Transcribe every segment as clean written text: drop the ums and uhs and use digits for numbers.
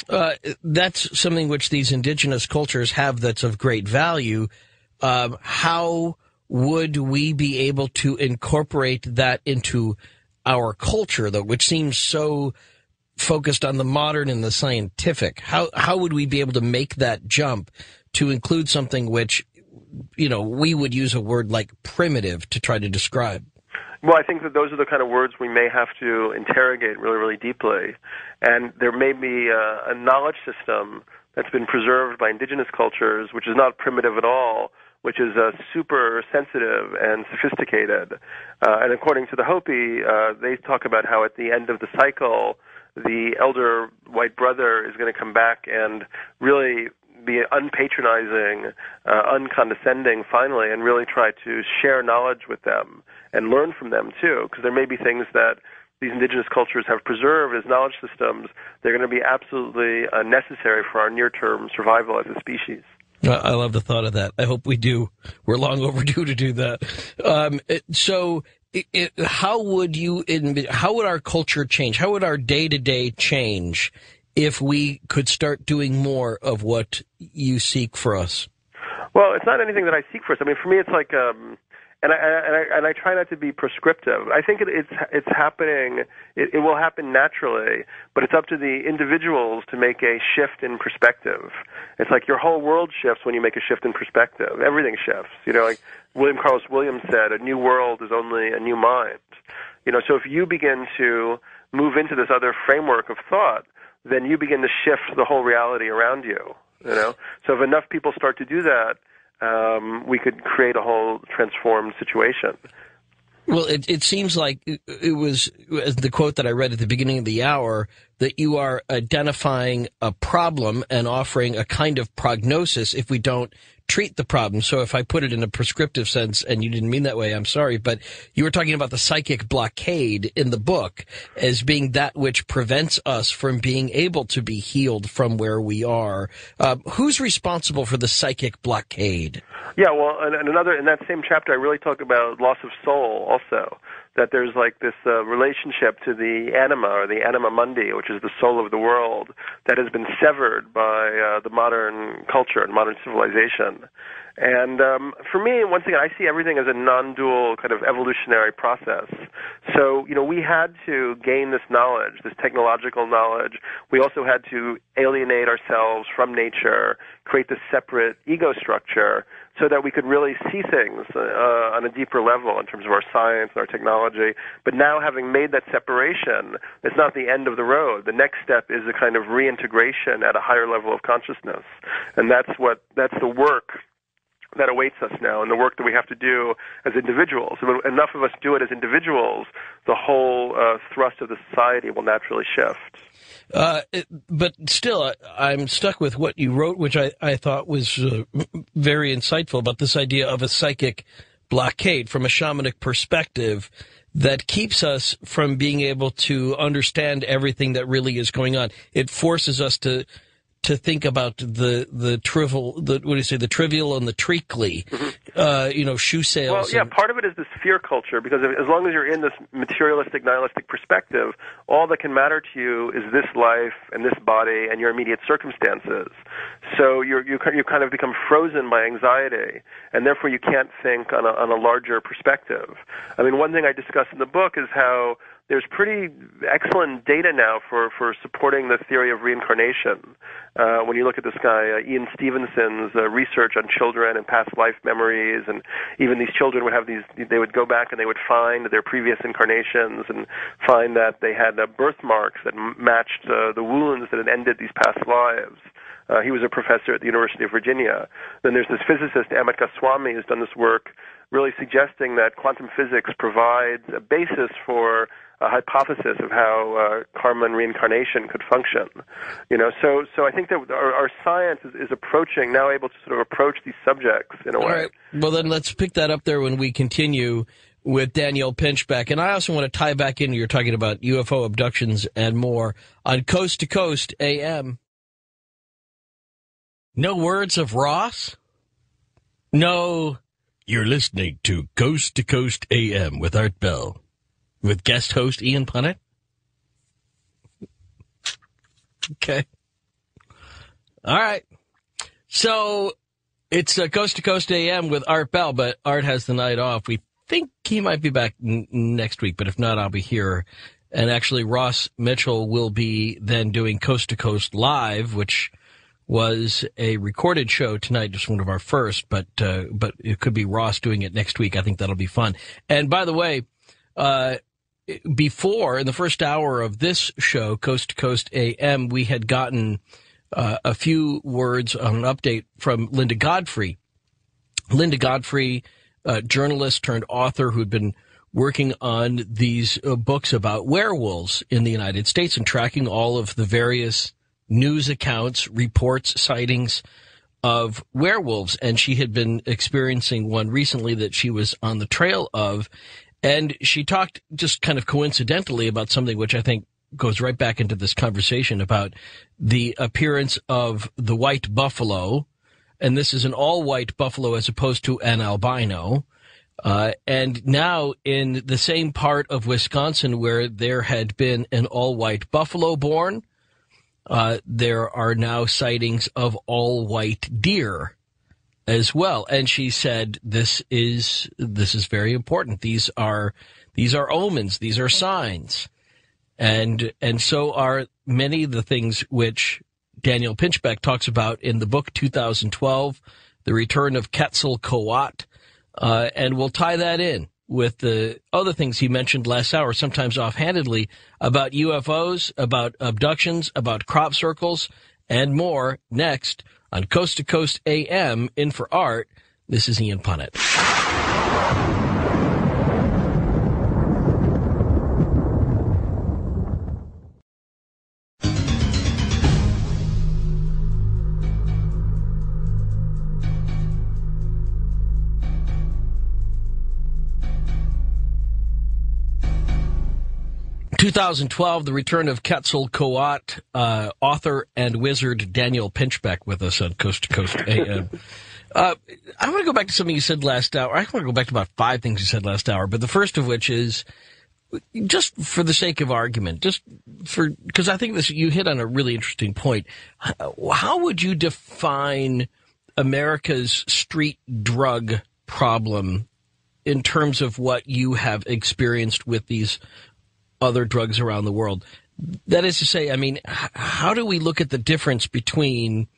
That's something which these indigenous cultures have that's of great value. How would we be able to incorporate that into our culture, though, which seems so focused on the modern and the scientific? How would we be able to make that jump to include something which, we would use a word like primitive to try to describe? Well, I think that those are the kind of words we may have to interrogate really, really deeply. And there may be a knowledge system that's been preserved by indigenous cultures, which is not primitive at all, which is super sensitive and sophisticated. And according to the Hopi, they talk about how at the end of the cycle, the elder white brother is going to come back and really be unpatronizing, uncondescending finally, and really try to share knowledge with them and learn from them too, because there may be things that these indigenous cultures have preserved as knowledge systems. They're going to be absolutely necessary for our near-term survival as a species. I love the thought of that. I hope we do. We're long overdue to do that. How would our culture change? How would our day-to-day change if we could start doing more of what you seek for us? Well, it's not anything that I seek for us. I mean, for me, it's like, and I try not to be prescriptive. I think it's happening. It will happen naturally, but it's up to the individuals to make a shift in perspective. It's like your whole world shifts when you make a shift in perspective. Everything shifts. Like William Carlos Williams said, a new world is only a new mind. So if you begin to move into this other framework of thought, then you begin to shift the whole reality around you. So if enough people start to do that, we could create a whole transformed situation. Well, it seems like it was the quote that I read at the beginning of the hour, that you are identifying a problem and offering a kind of prognosis if we don't treat the problem. So if I put it in a prescriptive sense, and you didn't mean that way, I'm sorry, but you were talking about the psychic blockade in the book as being that which prevents us from being able to be healed from where we are. Who's responsible for the psychic blockade? Yeah, well, in that same chapter, I really talk about loss of soul also, that there's like this relationship to the anima, or the anima mundi, which is the soul of the world, that has been severed by the modern culture and modern civilization. And for me, once again, I see everything as a non-dual kind of evolutionary process. So, we had to gain this knowledge, this technological knowledge. We also had to alienate ourselves from nature, create this separate ego structure, so that we could really see things on a deeper level in terms of our science and our technology. But now, having made that separation, it's not the end of the road. The next step is a kind of reintegration at a higher level of consciousness. And that's the work that awaits us now, and the work that we have to do as individuals. If enough of us do it as individuals, the whole thrust of the society will naturally shift. But still, I'm stuck with what you wrote, which I thought was very insightful, about this idea of a psychic blockade from a shamanic perspective that keeps us from being able to understand everything that really is going on. It forces us to think about the trivial and the treacly, shoe sales. Well, yeah, part of it is this fear culture, because as long as you're in this materialistic, nihilistic perspective, all that can matter to you is this life and this body and your immediate circumstances. So you kind of become frozen by anxiety, and therefore you can't think on a larger perspective. I mean, one thing I discuss in the book is how there's pretty excellent data now for supporting the theory of reincarnation. When you look at this guy, Ian Stevenson's research on children and past life memories, and even these children would have they would go back and they would find their previous incarnations and find that they had birthmarks that matched the wounds that had ended these past lives. He was a professor at the University of Virginia. Then there's this physicist, Amit Goswami, who's done this work really suggesting that quantum physics provides a basis for a hypothesis of how karma and reincarnation could function. So I think that our science is approaching, now able to sort of approach these subjects in a way. All right. Well, then let's pick that up there when we continue with Danielle Pinchbeck. And I also want to tie back in, you're talking about UFO abductions and more on Coast to Coast AM. No words of Ross? No. You're listening to Coast AM with Art Bell, with guest host Ian Punnett. Okay. All right. So it's Coast to Coast AM with Art Bell, but Art has the night off. We think he might be back next week, but if not, I'll be here. And actually, Ross Mitchell will be then doing Coast to Coast Live, which was a recorded show tonight, just one of our first, but it could be Ross doing it next week. I think that'll be fun. And by the way, before, in the first hour of this show, Coast to Coast AM, we had gotten a few words on an update from Linda Godfrey. Linda Godfrey, journalist turned author who'd been working on these books about werewolves in the United States and tracking all of the various news accounts, reports, sightings of werewolves. And she had been experiencing one recently that she was on the trail of. And she talked just kind of coincidentally about something which I think goes right back into this conversation about the appearance of the white buffalo. And this is an all-white buffalo as opposed to an albino. And now in the same part of Wisconsin where there had been an all-white buffalo born, there are now sightings of all-white deer as well. And she said, this is very important. These are omens. These are signs. And so are many of the things which Daniel Pinchbeck talks about in the book 2012, The Return of Quetzalcoatl. And we'll tie that in with the other things he mentioned last hour, sometimes offhandedly, about UFOs, about abductions, about crop circles, and more next on Coast to Coast AM. In for Art, this is Ian Punnett. 2012, The Return of Quetzalcoatl, author and wizard Daniel Pinchbeck with us on Coast to Coast AM. I want to go back to something you said last hour. I want to go back to about 5 things you said last hour, but the first of which is, just for the sake of argument, because I think you hit on a really interesting point. How would you define America's street drug problem in terms of what you have experienced with these other drugs around the world? That is to say, I mean, how do we look at the difference between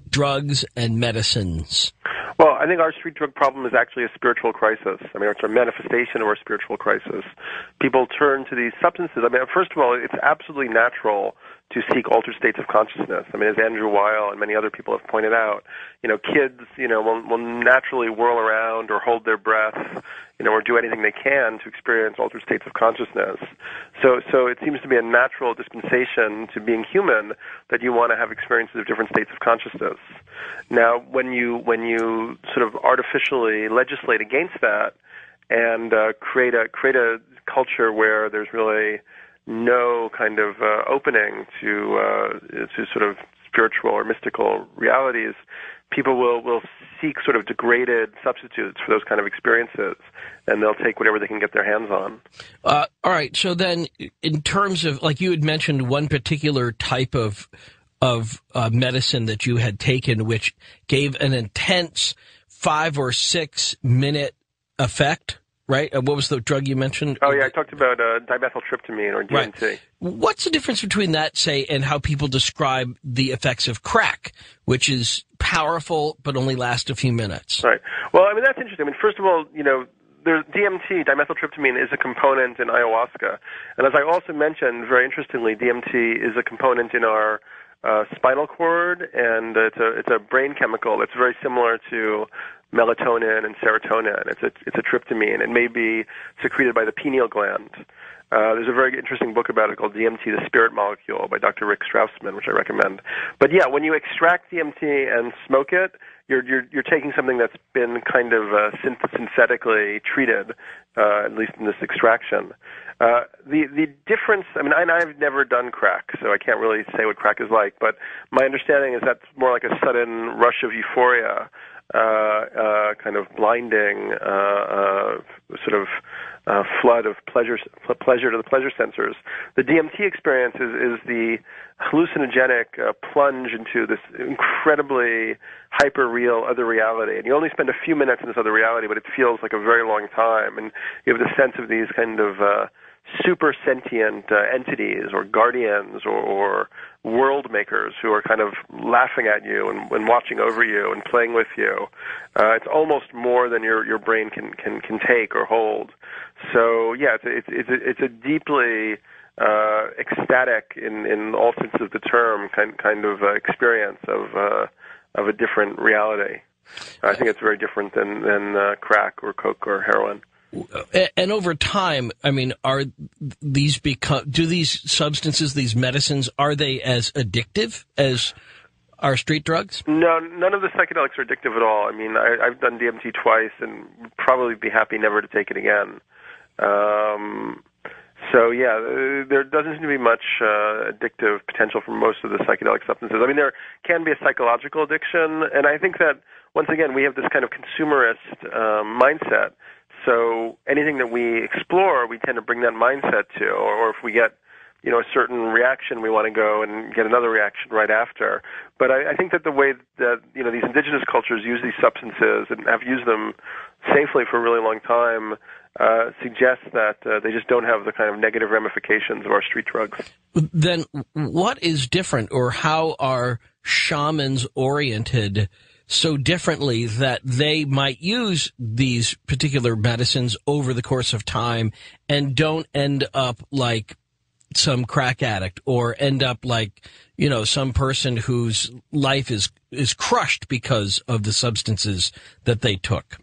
drugs and medicines? Well, I think our street drug problem is actually a spiritual crisis. I mean, it's a manifestation of our spiritual crisis. People turn to these substances. I mean, first of all, it's absolutely natural to seek altered states of consciousness. I mean, as Andrew Weil and many other people have pointed out, kids, will naturally whirl around or hold their breath, or do anything they can to experience altered states of consciousness. So it seems to be a natural dispensation to being human that you want to have experiences of different states of consciousness. Now, when you sort of artificially legislate against that and create a culture where there's really no kind of opening to sort of spiritual or mystical realities, people will seek sort of degraded substitutes for those kind of experiences, and they'll take whatever they can get their hands on. All right. So then, in terms of, like you had mentioned, one particular type of medicine that you had taken, which gave an intense 5 or 6 minute effect. Right? What was the drug you mentioned? Oh, yeah, I talked about dimethyltryptamine, or DMT. Right. What's the difference between that, say, and how people describe the effects of crack, which is powerful but only lasts a few minutes? Right. Well, I mean, that's interesting. I mean, first of all, there's DMT, dimethyltryptamine, is a component in ayahuasca. And as I also mentioned, very interestingly, DMT is a component in our spinal cord, and it's a brain chemical that's very similar to melatonin and serotonin. It's a tryptamine. It may be secreted by the pineal gland. There's a very interesting book about it called DMT, the Spirit Molecule, by Dr. Rick Straussman, which I recommend. But yeah, when you extract DMT and smoke it, you're taking something that's been kind of synthetically treated, at least in this extraction. The difference, I mean, I've never done crack, so I can't really say what crack is like, but my understanding is that's more like a sudden rush of euphoria. kind of blinding sort of flood of pleasure to the pleasure sensors. The DMT experience is the hallucinogenic plunge into this incredibly hyper-real other reality. And you only spend a few minutes in this other reality, but it feels like a very long time. And you have the sense of these kind of super sentient entities or guardians or world makers who are kind of laughing at you and watching over you and playing with you. It's almost more than your brain can take or hold. So yeah, it's a deeply ecstatic in all senses of the term kind of experience of a different reality. I think it's very different than crack or coke or heroin. And over time, I mean, do these substances, these medicines, are they as addictive as are street drugs? No, none of the psychedelics are addictive at all. I mean, I've done DMT twice and would probably be happy never to take it again. So yeah, there doesn't seem to be much addictive potential for most of the psychedelic substances. I mean, there can be a psychological addiction, and I think that, once again, we have this kind of consumerist mindset. So anything that we explore, we tend to bring that mindset to, or if we get, a certain reaction, we want to go and get another reaction right after. But I think that the way that, these indigenous cultures use these substances and have used them safely for a really long time suggests that they just don't have the kind of negative ramifications of our street drugs. Then what is different, or how are shamans oriented so differently that they might use these particular medicines over the course of time and don't end up like some crack addict, or end up like, some person whose life is crushed because of the substances that they took?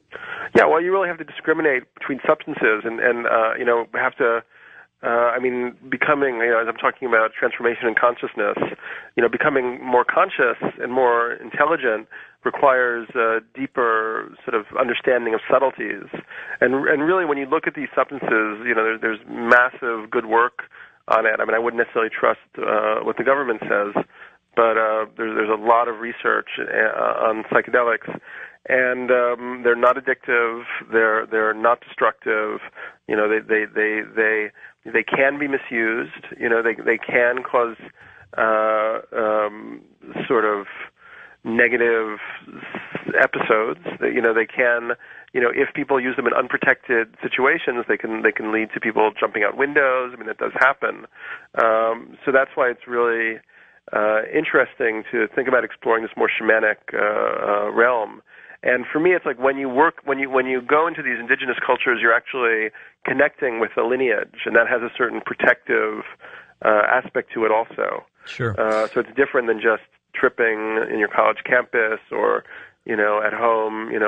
Yeah, well, you really have to discriminate between substances and have to, becoming, as I'm talking about transformation in consciousness, becoming more conscious and more intelligent requires a deeper sort of understanding of subtleties. And really, when you look at these substances, there's massive good work on it. I mean, I wouldn't necessarily trust what the government says, but there's a lot of research on psychedelics, and they're not addictive. They're not destructive. They can be misused. They can cause sort of negative episodes. They can, if people use them in unprotected situations, they can lead to people jumping out windows. I mean, that does happen. So that's why it's really interesting to think about exploring this more shamanic realm. And for me, it's like when you go into these indigenous cultures, you're actually connecting with the lineage, and that has a certain protective aspect to it also. Sure. So it's different than just tripping in your college campus or, at home, in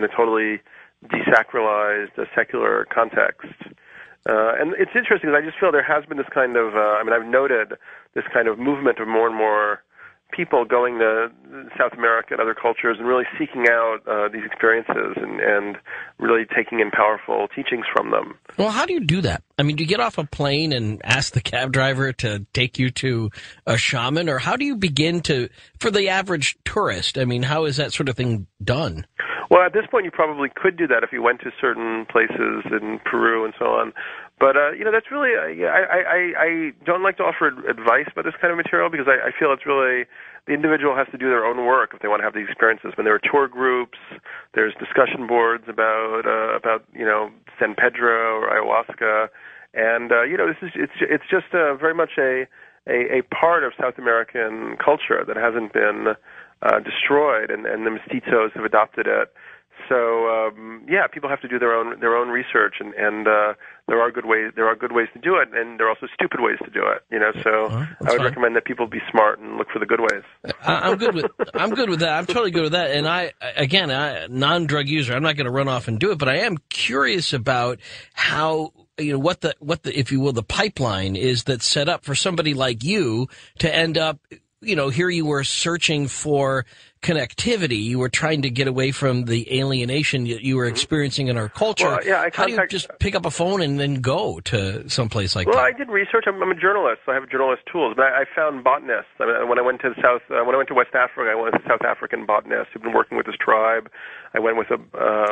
a totally desacralized secular context. And it's interesting because I just feel there has been this kind of, I've noted this kind of movement of more and more people going to South America and other cultures and really seeking out these experiences and really taking in powerful teachings from them. Well, how do you do that? I mean, do you get off a plane and ask the cab driver to take you to a shaman, or how do you begin for the average tourist? I mean, how is that sort of thing done? Well, at this point, you probably could do that if you went to certain places in Peru and so on. But, that's really, I don't like to offer advice about this kind of material because I feel it's really, the individual has to do their own work if they want to have these experiences. When there are tour groups, there's discussion boards about San Pedro or ayahuasca. And, it's just very much a part of South American culture that hasn't been destroyed, and the mestizos have adopted it. So people have to do their own research, and there are good ways to do it, and there are also stupid ways to do it. So I would recommend that people be smart and look for the good ways. I'm good with that. I'm totally good with that. And I non-drug user, I'm not going to run off and do it, but I am curious about how, what the if you will, the pipeline is that's set up for somebody like you to end up. Here you were searching for connectivity. You were trying to get away from the alienation that you were experiencing in our culture. Well, yeah, How do you just pick up a phone and then go to someplace like that? Well, I did research. I'm a journalist, so I have journalist tools. But I found botanists. I mean, when I went to West Africa, I went with a South African botanist who'd been working with this tribe. I went with a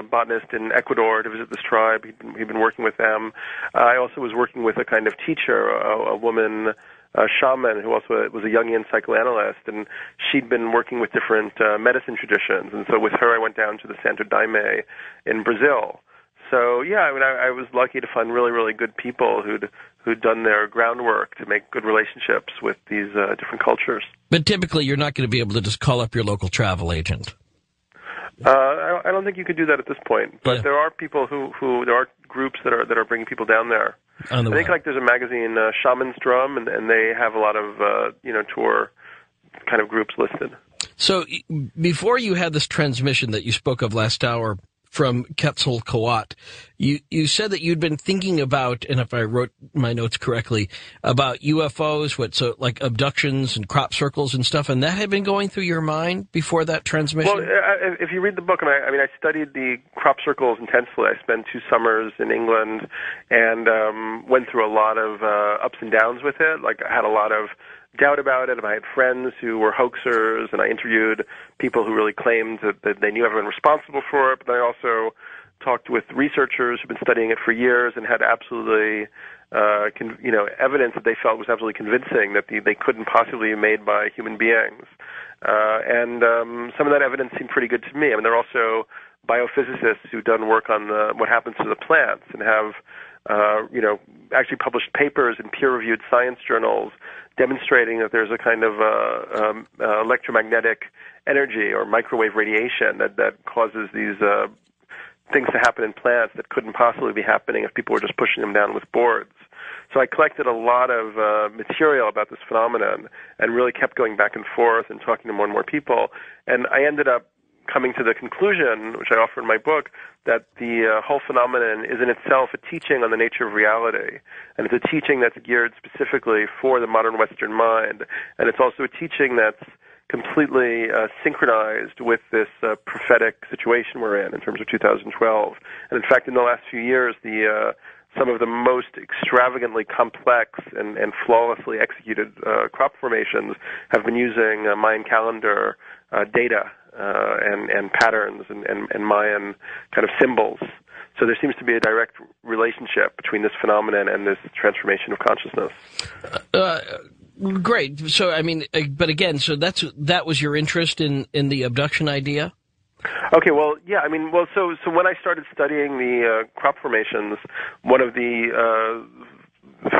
botanist in Ecuador to visit this tribe. He'd been working with them. I also was working with a kind of teacher, a woman, a shaman, who also was a Jungian psychoanalyst, and she'd been working with different medicine traditions. And so with her, I went down to the Santo Daime in Brazil. So yeah, I mean, I was lucky to find really, really good people who'd done their groundwork to make good relationships with these different cultures. But typically, you're not going to be able to just call up your local travel agent. I don't think you could do that at this point. But there are people who there are groups that are bringing people down there. I think like there's a magazine, Shaman's Drum, and they have a lot of tour kind of groups listed. So before you had this transmission that you spoke of last hour from Quetzalcoatl, you said that you'd been thinking about, and if I wrote my notes correctly, about UFOs, like abductions and crop circles and stuff, and that had been going through your mind before that transmission? Well, if you read the book, I mean, I studied the crop circles intensely. I spent 2 summers in England and went through a lot of ups and downs with it. Like, I had a lot of doubt about it, and I had friends who were hoaxers, and I interviewed people who really claimed that they knew everyone responsible for it, but I also talked with researchers who've been studying it for years and had absolutely evidence that they felt was absolutely convincing that they couldn't possibly be made by human beings. And some of that evidence seemed pretty good to me. I mean, there are also biophysicists who've done work on what happens to the plants and have actually published papers in peer-reviewed science journals demonstrating that there's a kind of electromagnetic energy or microwave radiation that causes these things to happen in plants that couldn't possibly be happening if people were just pushing them down with boards. So I collected a lot of material about this phenomenon and really kept going back and forth and talking to more and more people. And I ended up coming to the conclusion, which I offer in my book, that the whole phenomenon is in itself a teaching on the nature of reality. And it's a teaching that's geared specifically for the modern Western mind. And it's also a teaching that's completely synchronized with this prophetic situation we're in terms of 2012. And in fact, in the last few years, some of the most extravagantly complex and flawlessly executed crop formations have been using Mayan calendar data and patterns and Mayan kind of symbols. So there seems to be a direct relationship between this phenomenon and this transformation of consciousness. Great. So, I mean, but again, so that was your interest in the abduction idea? Okay, well, yeah, I mean, well, so when I started studying the crop formations, one of the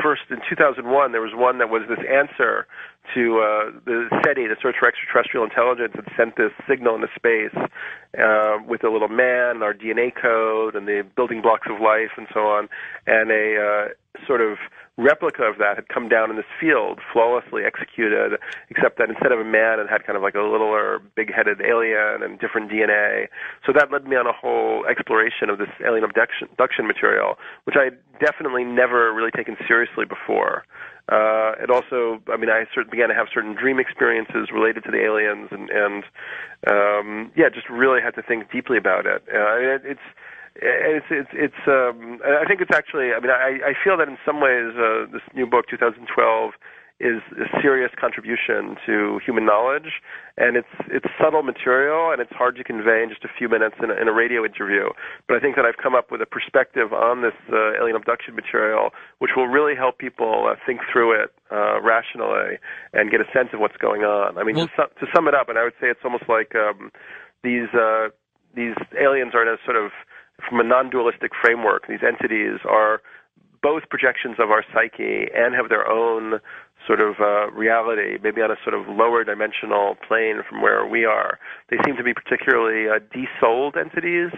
first, in 2001, there was one that was this answer to the SETI, the Search for Extraterrestrial Intelligence, had sent this signal into space with a little man, our DNA code, and the building blocks of life, and so on, and a sort of replica of that had come down in this field, flawlessly executed, except that instead of a man, it had kind of like a littler, big-headed alien and different DNA. So that led me on a whole exploration of this alien abduction material, which I definitely never really taken seriously before. It also, I mean, I began to have certain dream experiences related to the aliens, and just really had to think deeply about it. I think it's actually, I mean, I feel that in some ways this new book, 2012, is a serious contribution to human knowledge, and it's subtle material, and it's hard to convey in just a few minutes in a radio interview. But I think that I've come up with a perspective on this alien abduction material, which will really help people think through it rationally and get a sense of what's going on. I mean, to sum it up, and I would say it's almost like these aliens are in a sort of, from a non-dualistic framework, these entities are both projections of our psyche and have their own sort of reality, maybe on a sort of lower dimensional plane from where we are. They seem to be particularly de-souled entities.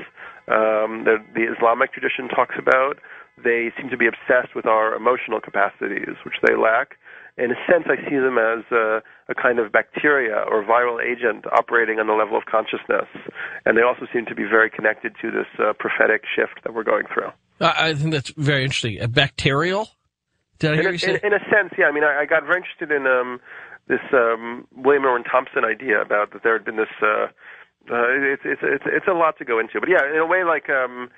The Islamic tradition talks about. They seem to be obsessed with our emotional capacities, which they lack. In a sense, I see them as a kind of bacteria or viral agent operating on the level of consciousness. And they also seem to be very connected to this prophetic shift that we're going through. I think that's very interesting. A bacterial? Did I hear you say? In a sense, yeah. I mean, I got very interested in William Owen Thompson idea about that there had been this. It's a lot to go into, but yeah, in a way, like a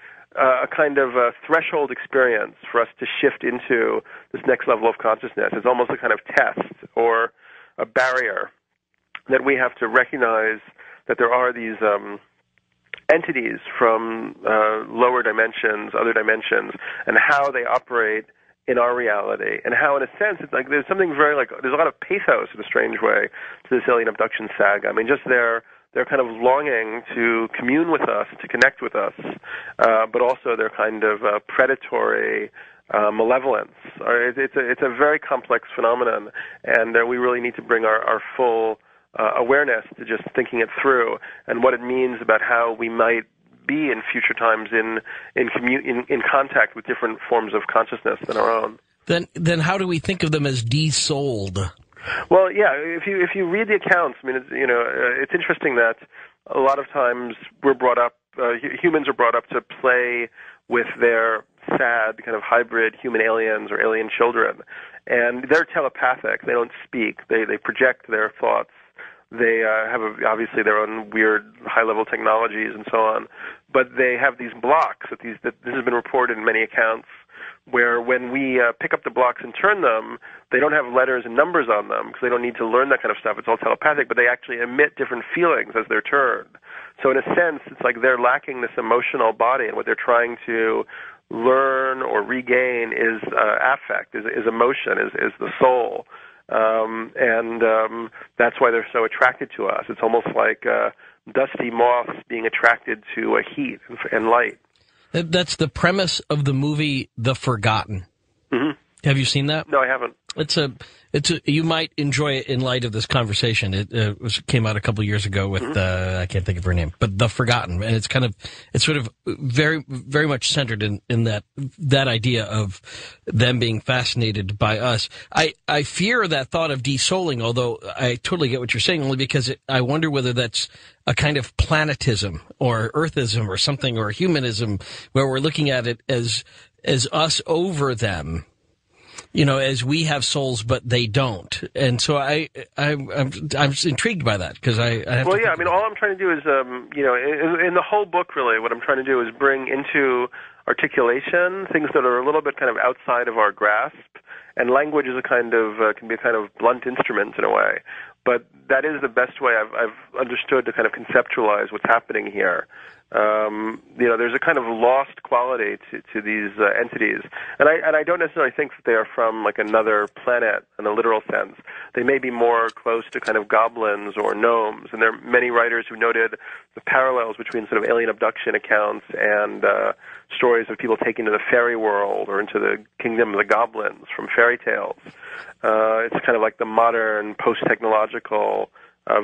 kind of a threshold experience for us to shift into this next level of consciousness. It's almost a kind of test or a barrier that we have to recognize that there are these entities from lower dimensions, other dimensions, and how they operate in our reality, and how, in a sense, it's like there's something very like there's a lot of pathos in a strange way to this alien abduction saga. I mean, just their kind of longing to commune with us, to connect with us, but also their kind of predatory malevolence. It's a very complex phenomenon, and we really need to bring our full awareness to just thinking it through and what it means about how we might be in future times in contact with different forms of consciousness than our own. Then how do we think of them as de-souled? Well, yeah. If you read the accounts, I mean, it's interesting that a lot of times we're brought up. Humans are brought up to play with their sad kind of hybrid human aliens or alien children, and they're telepathic. They don't speak. They project their thoughts. They have obviously their own weird high-level technologies and so on, but they have these blocks that this has been reported in many accounts, where when we pick up the blocks and turn them, they don't have letters and numbers on them because they don't need to learn that kind of stuff. It's all telepathic, but they actually emit different feelings as they're turned. So in a sense, it's like they're lacking this emotional body, and what they're trying to learn or regain is affect, is emotion, is the soul. That's why they're so attracted to us. It's almost like dusty moths being attracted to heat and light. That's the premise of the movie The Forgotten. Mm-hmm. Have you seen that? No, I haven't. You might enjoy it in light of this conversation. It came out a couple years ago with I can't think of her name, but The Forgotten, and it's sort of very, very much centered in that idea of them being fascinated by us. I fear that thought of de-souling, although I totally get what you're saying, only because I wonder whether that's a kind of planetism or earthism or something, or humanism, where we're looking at it as us over them. As we have souls, but they don't, and so I'm intrigued by that because I have. Well, yeah, I mean, all I'm trying to do is, in the whole book, really, what I'm trying to do is bring into articulation things that are a little bit kind of outside of our grasp, and language is can be a kind of blunt instrument in a way, but that is the best way I've understood to kind of conceptualize what's happening here. There's a kind of lost quality to these entities, and I don't necessarily think that they are from like another planet in a literal sense. They may be more close to kind of goblins or gnomes, and there are many writers who noted the parallels between sort of alien abduction accounts and stories of people taken to the fairy world or into the kingdom of the goblins from fairy tales. It's kind of like the modern post-technological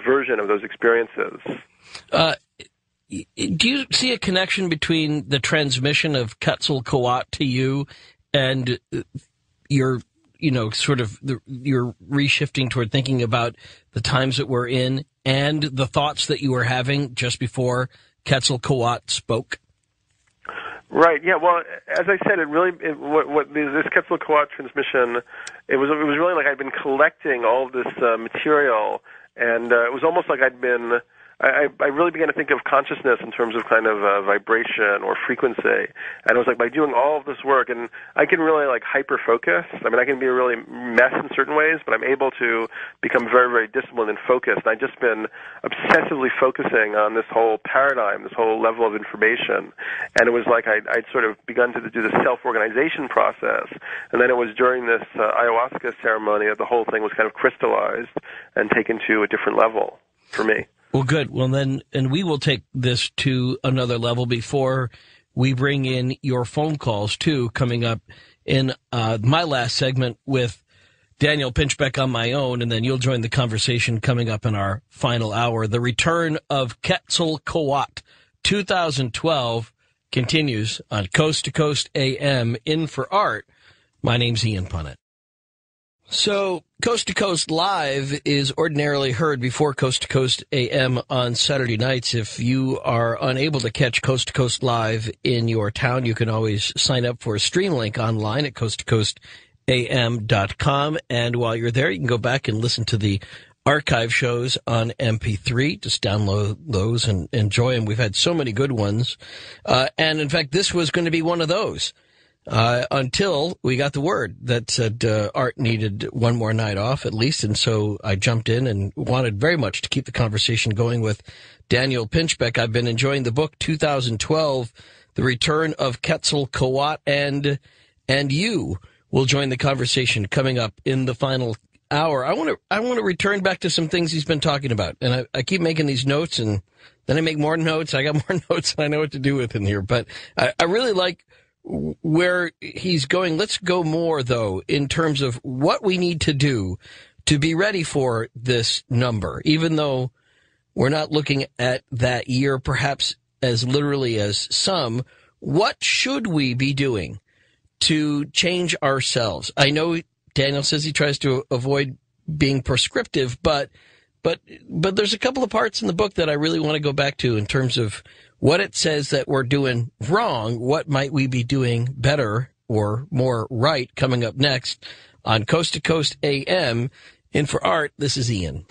version of those experiences. Do you see a connection between the transmission of Quetzalcoatl to you and your reshifting toward thinking about the times that we're in and the thoughts that you were having just before Quetzalcoatl spoke? Right. Yeah. Well, as I said, this Quetzalcoatl transmission, it was really like I'd been collecting all of this material, and it was almost like I really began to think of consciousness in terms of kind of vibration or frequency. And it was like by doing all of this work, and I can really like hyper-focus. I mean, I can be a really mess in certain ways, but I'm able to become very, very disciplined and focused. And I've just been obsessively focusing on this whole paradigm, this whole level of information. And it was like I'd sort of begun to do the self-organization process. And then it was during this ayahuasca ceremony that the whole thing was kind of crystallized and taken to a different level for me. Well, good. Well, then, and we will take this to another level before we bring in your phone calls, too, coming up in my last segment with Daniel Pinchbeck on my own, and then you'll join the conversation coming up in our final hour. The return of Quetzalcoatl 2012 continues on Coast to Coast AM, In for Art. My name's Ian Punnett. So, Coast to Coast Live is ordinarily heard before Coast to Coast AM on Saturday nights. If you are unable to catch Coast to Coast Live in your town, you can always sign up for a stream link online at am.com. And while you're there, you can go back and listen to the archive shows on MP3. Just download those and enjoy them. We've had so many good ones. And in fact, this was going to be one of those. Until we got the word that said Art needed one more night off at least, and so I jumped in and wanted very much to keep the conversation going with Daniel Pinchbeck. I've been enjoying the book 2012, The Return of Quetzalcoatl, and you will join the conversation coming up in the final hour. I want to return back to some things he's been talking about, and I keep making these notes, and then I make more notes. I got more notes than I know what to do with in here, but I really like where he's going. Let's go more, though, in terms of what we need to do to be ready for this number, even though we're not looking at that year perhaps as literally as some. What should we be doing to change ourselves? I know Daniel says he tries to avoid being prescriptive, but there's a couple of parts in the book that I really want to go back to in terms of what it says that we're doing wrong. What might we be doing better or more right? Coming up next on Coast to Coast AM. In for Art, this is Ian.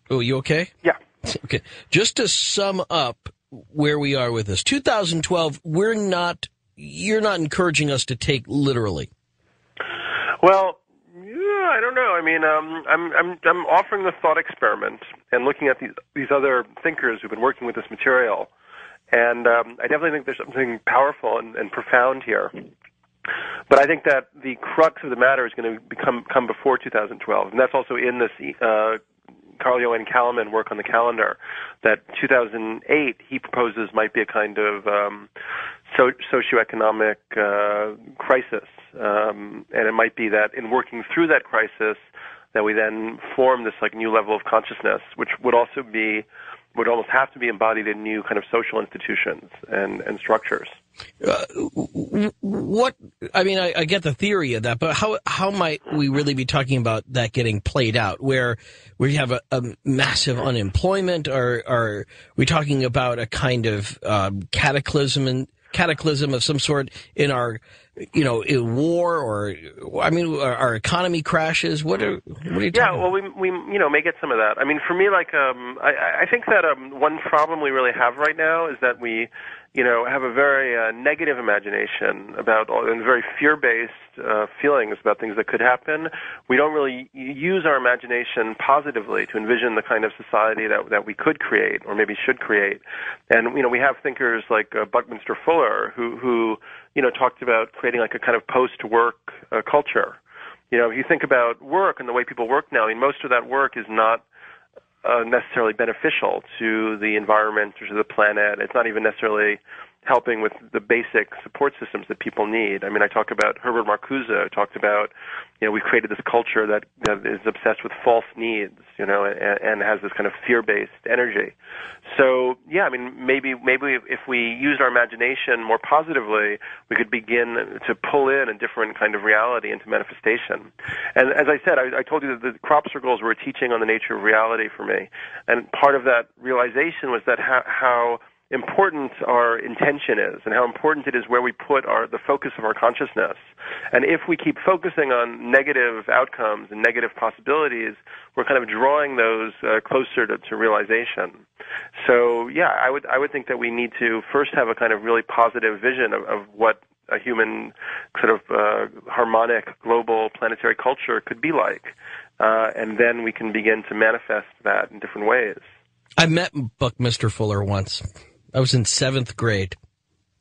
So, you okay? Yeah. Okay. Just to sum up where we are with this, 2012, you're not encouraging us to take literally. Well, yeah, I don't know. I mean, I'm offering the thought experiment and looking at these other thinkers who've been working with this material, and I definitely think there's something powerful and profound here. But I think that the crux of the matter is going to come before 2012, and that's also in this Carl Johan Kalaman work on the calendar, that 2008 he proposes might be a kind of socioeconomic crisis, and it might be that in working through that crisis that we then form this like new level of consciousness, which would almost have to be embodied in new kind of social institutions and structures. I get the theory of that, but how might we really be talking about that getting played out, where we have a massive unemployment? Or are we talking about a kind of cataclysm of some sort in our, in war, or our economy crashes? What are you talking about? Well, we may get some of that. I mean, for me, like, I think that one problem we really have right now is that we, have a very negative imagination about and very fear-based feelings about things that could happen. We don't really use our imagination positively to envision the kind of society that we could create or maybe should create. And, we have thinkers like Buckminster Fuller who talked about creating like a kind of post-work culture. If you think about work and the way people work now, I mean, most of that work is not necessarily beneficial to the environment or to the planet. It's not even necessarily helping with the basic support systems that people need. I mean, I talk about Herbert Marcuse, talked about, we've created this culture that is obsessed with false needs, and has this kind of fear-based energy. So, yeah, I mean, maybe if we used our imagination more positively, we could begin to pull in a different kind of reality into manifestation. And as I said, I told you that the crop circles were a teaching on the nature of reality for me. And part of that realization was that how important our intention is and how important it is where we put the focus of our consciousness. And if we keep focusing on negative outcomes and negative possibilities, we're kind of drawing those closer to realization. So, yeah, I would think that we need to first have a kind of really positive vision of what a human sort of harmonic global planetary culture could be like. And then we can begin to manifest that in different ways. I met Buckminster Fuller once. I was in 7th grade.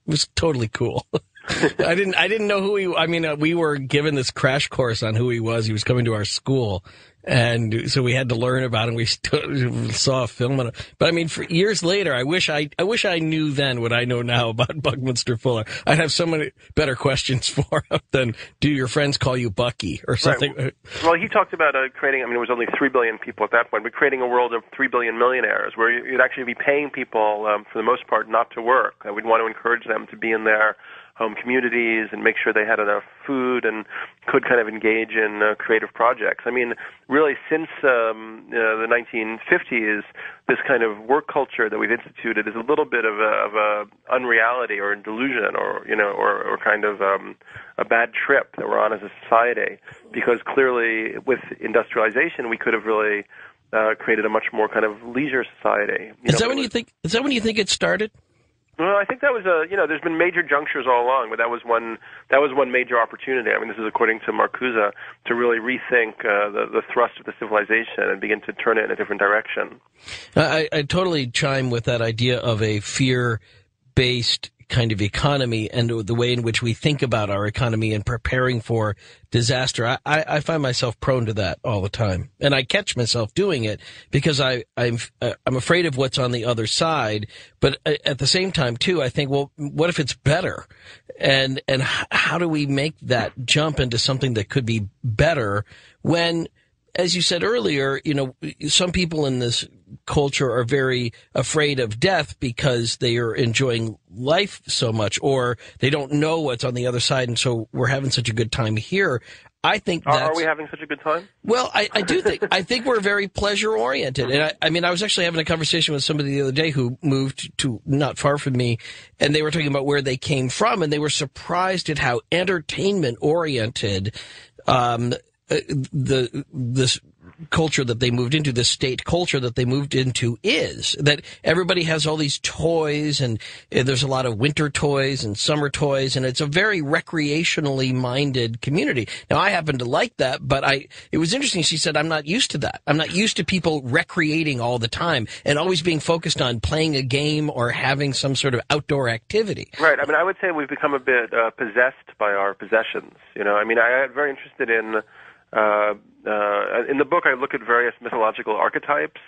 It was totally cool. I didn't know who he. I mean, we were given this crash course on who he was. He was coming to our school, And so we had to learn about it. We saw a film on it. But I mean, for years later, I wish I knew then what I know now about Buckminster Fuller. I'd have so many better questions for him than, do your friends call you Bucky or something? Right. Well, he talked about creating, I mean, it was only 3 billion people at that point, but creating a world of 3 billion millionaires where you'd actually be paying people, for the most part, not to work. We'd want to encourage them to be in their home communities and make sure they had enough food and could kind of engage in creative projects. I mean, really, since the 1950s, this kind of work culture that we've instituted is a little bit of a unreality or a delusion, or kind of a bad trip that we're on as a society. Because clearly, with industrialization, we could have really created a much more kind of leisure society. Is that when you think it started? Well, I think that was there's been major junctures all along, but that was one major opportunity. I mean, this is according to Marcuse, to really rethink the thrust of the civilization and begin to turn it in a different direction. I totally chime with that idea of a fear-based kind of economy and the way in which we think about our economy and preparing for disaster. I find myself prone to that all the time, and I catch myself doing it because I'm afraid of what's on the other side. But at the same time, too, I think, well, what if it's better? And how do we make that jump into something that could be better when, as you said earlier, some people in this culture are very afraid of death because they are enjoying life so much, or they don't know what's on the other side, and so we're having such a good time here. I think are we having such a good time? Well, I do think we're very pleasure oriented, and I mean, I was actually having a conversation with somebody the other day who moved to not far from me, and they were talking about where they came from, and they were surprised at how entertainment oriented this culture that they moved into, this state culture that they moved into is. That everybody has all these toys, and there's a lot of winter toys and summer toys, and it's a very recreationally minded community. Now, I happen to like that, but it was interesting. She said, I'm not used to that. I'm not used to people recreating all the time and always being focused on playing a game or having some sort of outdoor activity. Right. I mean, I would say we've become a bit possessed by our possessions. I mean, I got very interested in the book, I look at various mythological archetypes,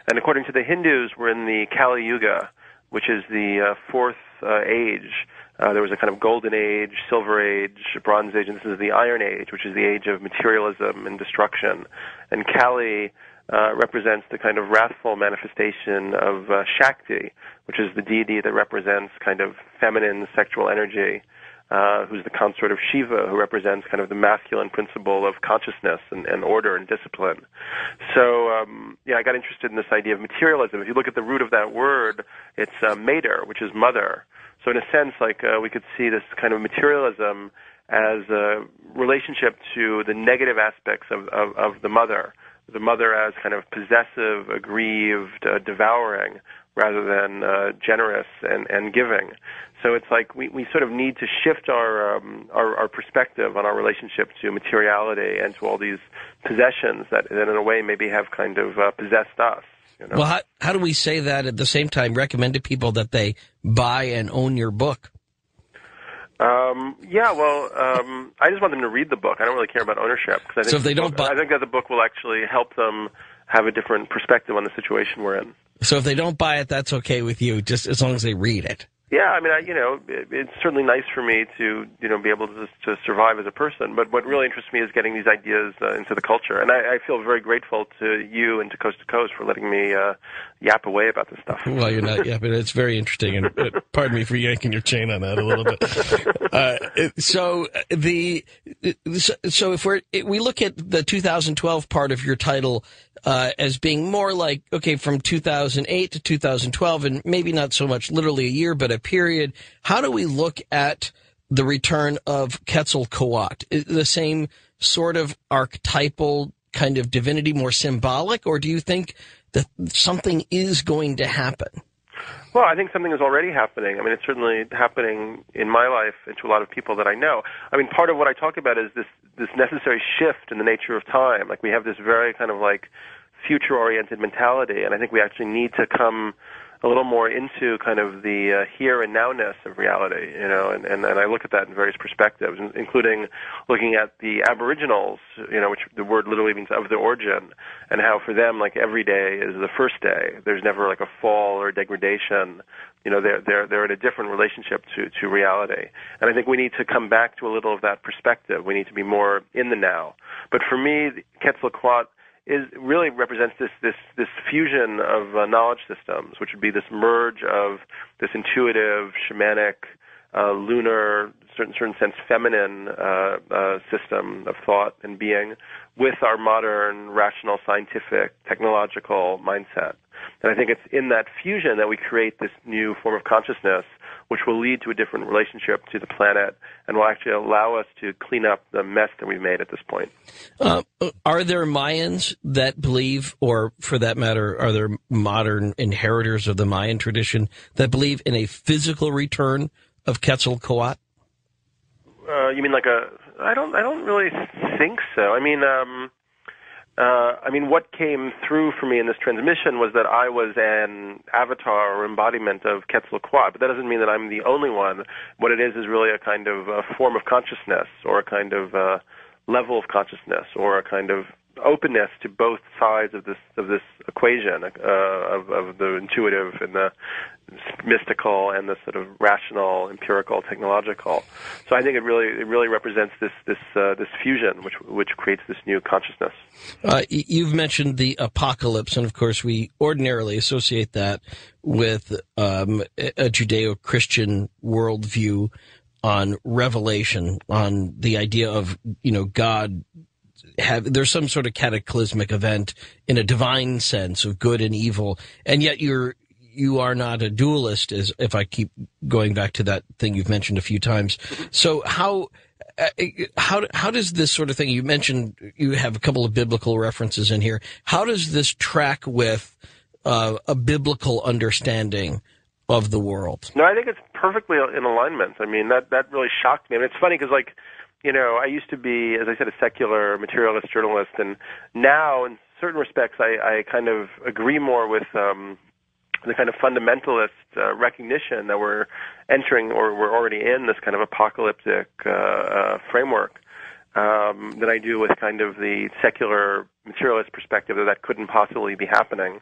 and according to the Hindus, we're in the Kali Yuga, which is the fourth age. There was a kind of golden age, silver age, bronze age, and this is the iron age, which is the age of materialism and destruction. And Kali represents the kind of wrathful manifestation of Shakti, which is the deity that represents kind of feminine sexual energy. Who's the consort of Shiva, who represents kind of the masculine principle of consciousness and order and discipline. So, I got interested in this idea of materialism. If you look at the root of that word, it's mater, which is mother. So in a sense, we could see this kind of materialism as a relationship to the negative aspects of the mother as kind of possessive, aggrieved, devouring, rather than generous and giving. So it's like we sort of need to shift our perspective on our relationship to materiality and to all these possessions that in a way maybe have kind of possessed us. Well, how do we say that at the same time recommend to people that they buy and own your book? I just want them to read the book. I don't really care about ownership. I think I think that the book will actually help them have a different perspective on the situation we're in. So if they don't buy it, that's okay with you, just as long as they read it. Yeah, I mean, it's certainly nice for me to, be able to survive as a person. But what really interests me is getting these ideas into the culture. And I feel very grateful to you and to Coast for letting me yap away about this stuff. Well, you're not yapping. It's very interesting. And pardon me for yanking your chain on that a little bit. So if we look at the 2012 part of your title as being more like, okay, from 2008 to 2012, and maybe not so much literally a year, but a period, how do we look at the return of Quetzalcoatl? Is the same sort of archetypal kind of divinity, more symbolic, or do you think that something is going to happen? Well, I think something is already happening. I mean, it's certainly happening in my life and to a lot of people that I know. I mean, part of what I talk about is this necessary shift in the nature of time. Like, we have this very kind of like future-oriented mentality, and I think we actually need to come a little more into kind of the here and nowness of reality, and I look at that in various perspectives, including looking at the Aboriginals, which the word literally means of the origin, and how for them, like, every day is the first day. There's never like a fall or degradation. They're in a different relationship to reality. And I think we need to come back to a little of that perspective. We need to be more in the now. But for me, Quetzalcoatl really represents this fusion of knowledge systems, which would be this merge of this intuitive, shamanic, lunar, certain sense feminine system of thought and being with our modern, rational, scientific, technological mindset. And I think it's in that fusion that we create this new form of consciousness, which will lead to a different relationship to the planet and will actually allow us to clean up the mess that we've made at this point. Are there Mayans that believe, or for that matter, are there modern inheritors of the Mayan tradition that believe in a physical return of Quetzalcoatl? You mean like I don't really think so. I mean, what came through for me in this transmission was that I was an avatar or embodiment of Quetzalcoatl, but that doesn't mean that I'm the only one. What it is really a kind of a form of consciousness, or a kind of level of consciousness, or a kind of openness to both sides of this equation of the intuitive and the mystical and the sort of rational, empirical, technological. So I think it really represents this fusion, which creates this new consciousness. You've mentioned the apocalypse, and of course we ordinarily associate that with a Judeo-Christian worldview on revelation, on the idea of God. There's some sort of cataclysmic event in a divine sense of good and evil, and yet you are not a dualist, as if I keep going back to that thing you've mentioned a few times. So how does this sort of thing, you mentioned you have a couple of biblical references in here, how does this track with a biblical understanding of the world? No, I think it's perfectly in alignment. I mean, that really shocked me. I mean, it's funny because, I used to be, as I said, a secular materialist journalist, and now, in certain respects, I kind of agree more with the kind of fundamentalist recognition that we're entering, or we're already in, this kind of apocalyptic framework than I do with kind of the secular materialist perspective that couldn't possibly be happening.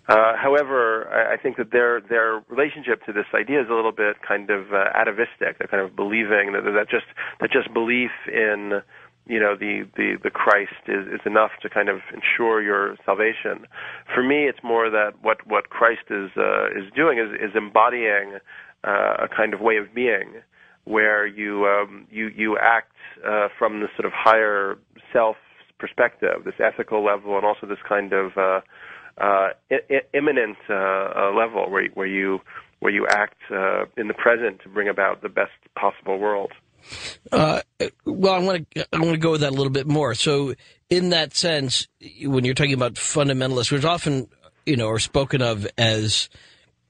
However, I think that their relationship to this idea is a little bit kind of atavistic. They're kind of believing that just belief in the Christ is enough to kind of ensure your salvation. For me, it's more that what Christ is doing is embodying a kind of way of being where you act from this sort of higher self perspective, this ethical level, and also this kind of immanent level where you act in the present to bring about the best possible world. Well, I want to go with that a little bit more. So, in that sense, when you're talking about fundamentalists, which often, are spoken of as,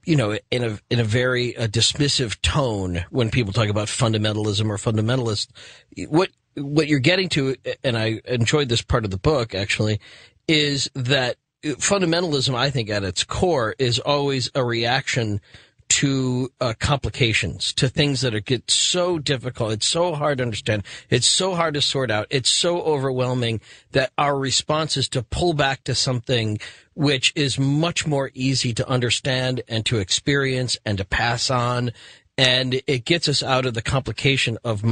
in a very dismissive tone when people talk about fundamentalism or fundamentalist, what you're getting to, and I enjoyed this part of the book actually, is that fundamentalism, I think, at its core, is always a reaction to complications, to things that get so difficult. It's so hard to understand. It's so hard to sort out. It's so overwhelming that our response is to pull back to something which is much more easy to understand and to experience and to pass on. And it gets us out of the complication of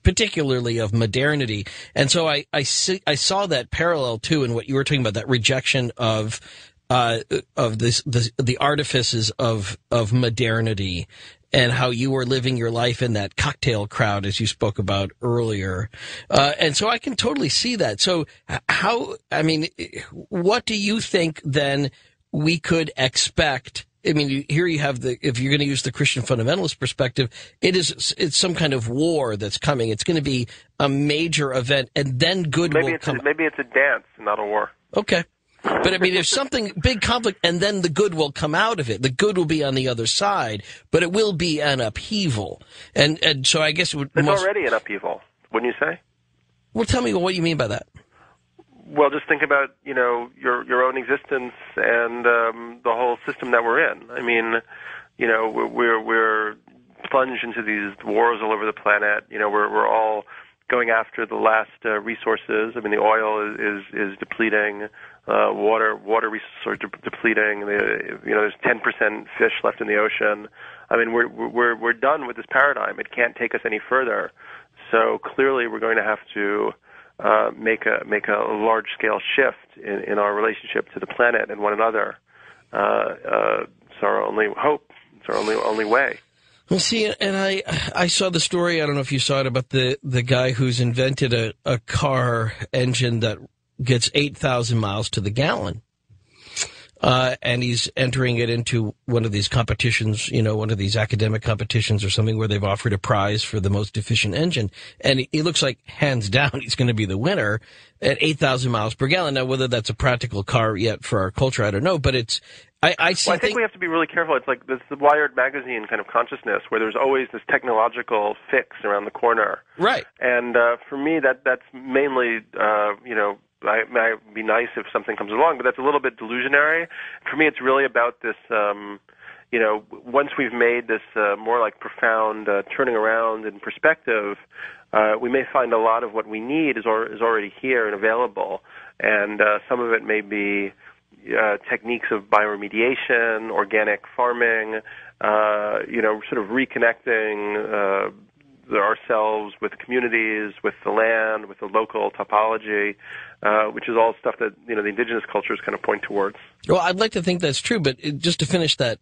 particularly of modernity. And so I saw that parallel too in what you were talking about, that rejection of the artifices of modernity, and how you were living your life in that cocktail crowd, as you spoke about earlier. And so I can totally see that. So what do you think then we could expect? I mean, here you have if you're going to use the Christian fundamentalist perspective, it's some kind of war that's coming. It's going to be a major event, and then good will come. Maybe it's a dance, not a war. Okay. But I mean, there's something big conflict, and then the good will come out of it. The good will be on the other side, but it will be an upheaval. And so I guess it's already an upheaval, wouldn't you say? Well, tell me what you mean by that. Well, just think about, your own existence and the whole system that we're in. I mean, we're plunged into these wars all over the planet. We're all going after the last resources. I mean, the oil is depleting, water resources are depleting. There's 10% fish left in the ocean. I mean, we're done with this paradigm. It can't take us any further. So clearly, we're going to have to make a large scale shift in our relationship to the planet and one another. It's our only hope. It's our only way. Well, see, and I saw the story, I don't know if you saw it, about the guy who's invented a car engine that gets 8,000 miles to the gallon. And he's entering it into one of these competitions, one of these academic competitions or something where they've offered a prize for the most efficient engine. And he looks like, hands down, he's going to be the winner at 8,000 miles per gallon. Now, whether that's a practical car yet for our culture, I don't know, but it's... I think we have to be really careful. It's like this the Wired magazine kind of consciousness where there's always this technological fix around the corner. Right. And for me, that's mainly, it might be nice if something comes along, but that's a little bit delusionary. For me, it's really about this, once we've made this more like profound turning around in perspective, we may find a lot of what we need is already here and available. And some of it may be techniques of bioremediation, organic farming, sort of reconnecting ourselves with communities, with the land, with the local topology, which is all stuff that the indigenous cultures kind of point towards. Well, I'd like to think that's true, but just to finish that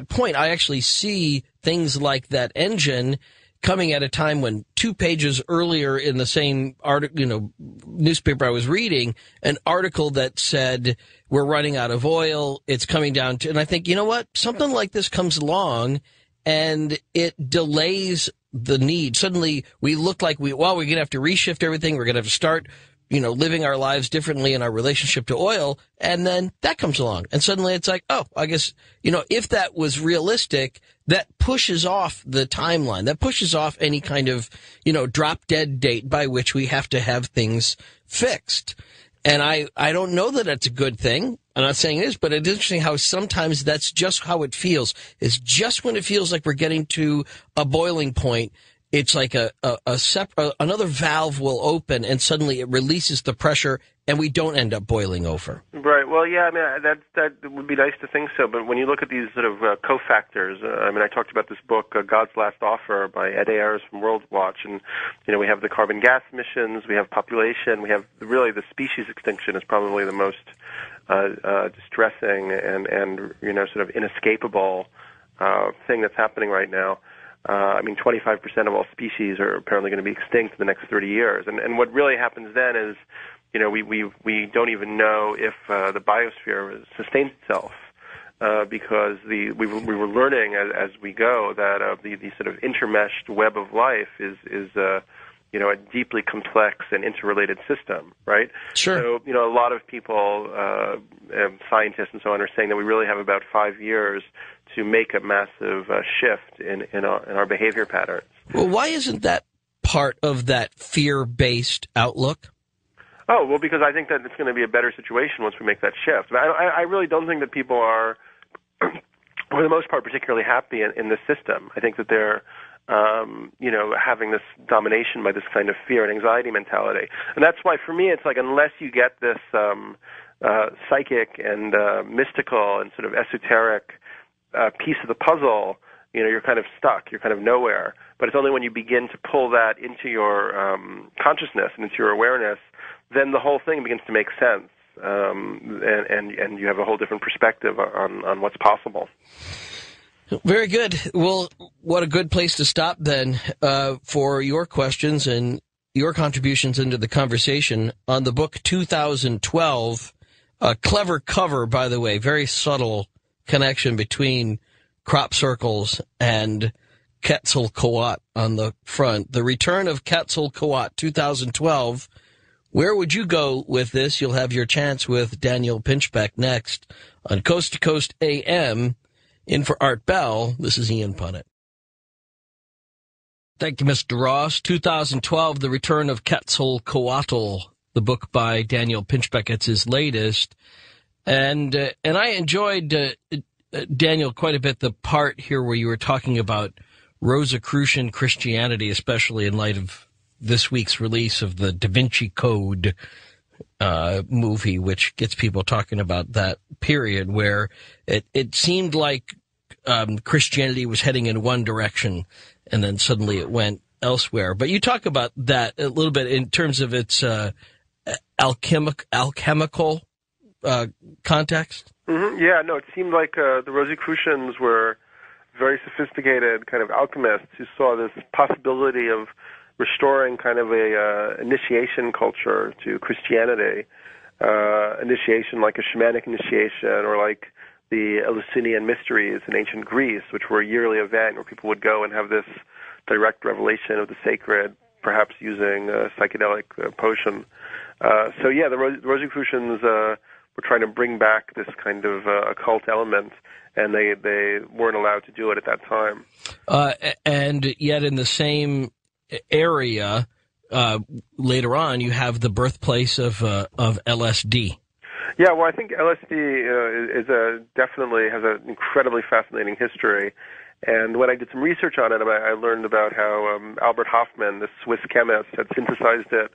point, I actually see things like that engine coming at a time when 2 pages earlier in the same article, newspaper I was reading, an article that said we're running out of oil, it's coming down to, and I think, you know what, something like this comes along and it delays the need. Suddenly we look like we're going to have to reshift everything. We're going to have to start, living our lives differently in our relationship to oil. And then that comes along. And suddenly it's like, oh, I guess, if that was realistic, that pushes off the timeline. That pushes off any kind of, drop dead date by which we have to have things fixed. And I don't know that that's a good thing. I'm not saying it is, but it's interesting how sometimes that's just how it feels. It's just when it feels like we're getting to a boiling point, it's like another valve will open and suddenly it releases the pressure and we don't end up boiling over. Right. Well, yeah, I mean, that would be nice to think so. But when you look at these sort of cofactors, I talked about this book, God's Last Offer by Ed Ayers from World Watch. And, we have the carbon gas emissions, we have population, we have really the species extinction is probably the most distressing and sort of inescapable thing that's happening right now. 25% of all species are apparently going to be extinct in the next 30 years. And what really happens then is, we don't even know if the biosphere sustains itself because we were learning as we go that the sort of intermeshed web of life is a deeply complex and interrelated system, right? Sure. So, a lot of people, scientists and so on, are saying that we really have about 5 years to make a massive shift in our behavior patterns. Well, why isn't that part of that fear-based outlook? Oh, well, because I think that it's going to be a better situation once we make that shift. But I really don't think that people are, for the most part, particularly happy in this system. I think that they're having this domination by this kind of fear and anxiety mentality. And that's why, for me, it's like unless you get this psychic and mystical and sort of esoteric piece of the puzzle, you're kind of stuck. You're kind of nowhere. But it's only when you begin to pull that into your consciousness and into your awareness, then the whole thing begins to make sense. And you have a whole different perspective on what's possible. Very good. Well, what a good place to stop then for your questions and your contributions into the conversation on the book 2012. A clever cover, by the way, very subtle connection between crop circles and Quetzalcoatl on the front. The Return of Quetzalcoatl, 2012. Where would you go with this? You'll have your chance with Daniel Pinchbeck next on Coast to Coast AM. In for Art Bell, this is Ian Punnett. Thank you, Mr. Ross. 2012, The Return of Quetzalcoatl. the book by Daniel Pinchbeck. It's his latest. And I enjoyed, Daniel, quite a bit the part here where you were talking about Rosicrucian Christianity, especially in light of this week's release of the Da Vinci Code movie, which gets people talking about that period where it seemed like Christianity was heading in one direction and then suddenly it went elsewhere. But you talk about that a little bit in terms of its alchemical context. Mm-hmm. Yeah, no, it seemed like the Rosicrucians were very sophisticated kind of alchemists who saw this possibility of restoring kind of a initiation culture to Christianity, initiation like a shamanic initiation or like the Eleusinian mysteries in ancient Greece, which were a yearly event where people would go and have this direct revelation of the sacred, perhaps using a psychedelic potion. So yeah, the Rosicrucians were trying to bring back this kind of occult element, and they weren't allowed to do it at that time. And yet in the same area, later on, you have the birthplace of LSD. Yeah, well, I think LSD definitely has an incredibly fascinating history. And when I did some research on it, I learned about how Albert Hofmann, the Swiss chemist, had synthesized it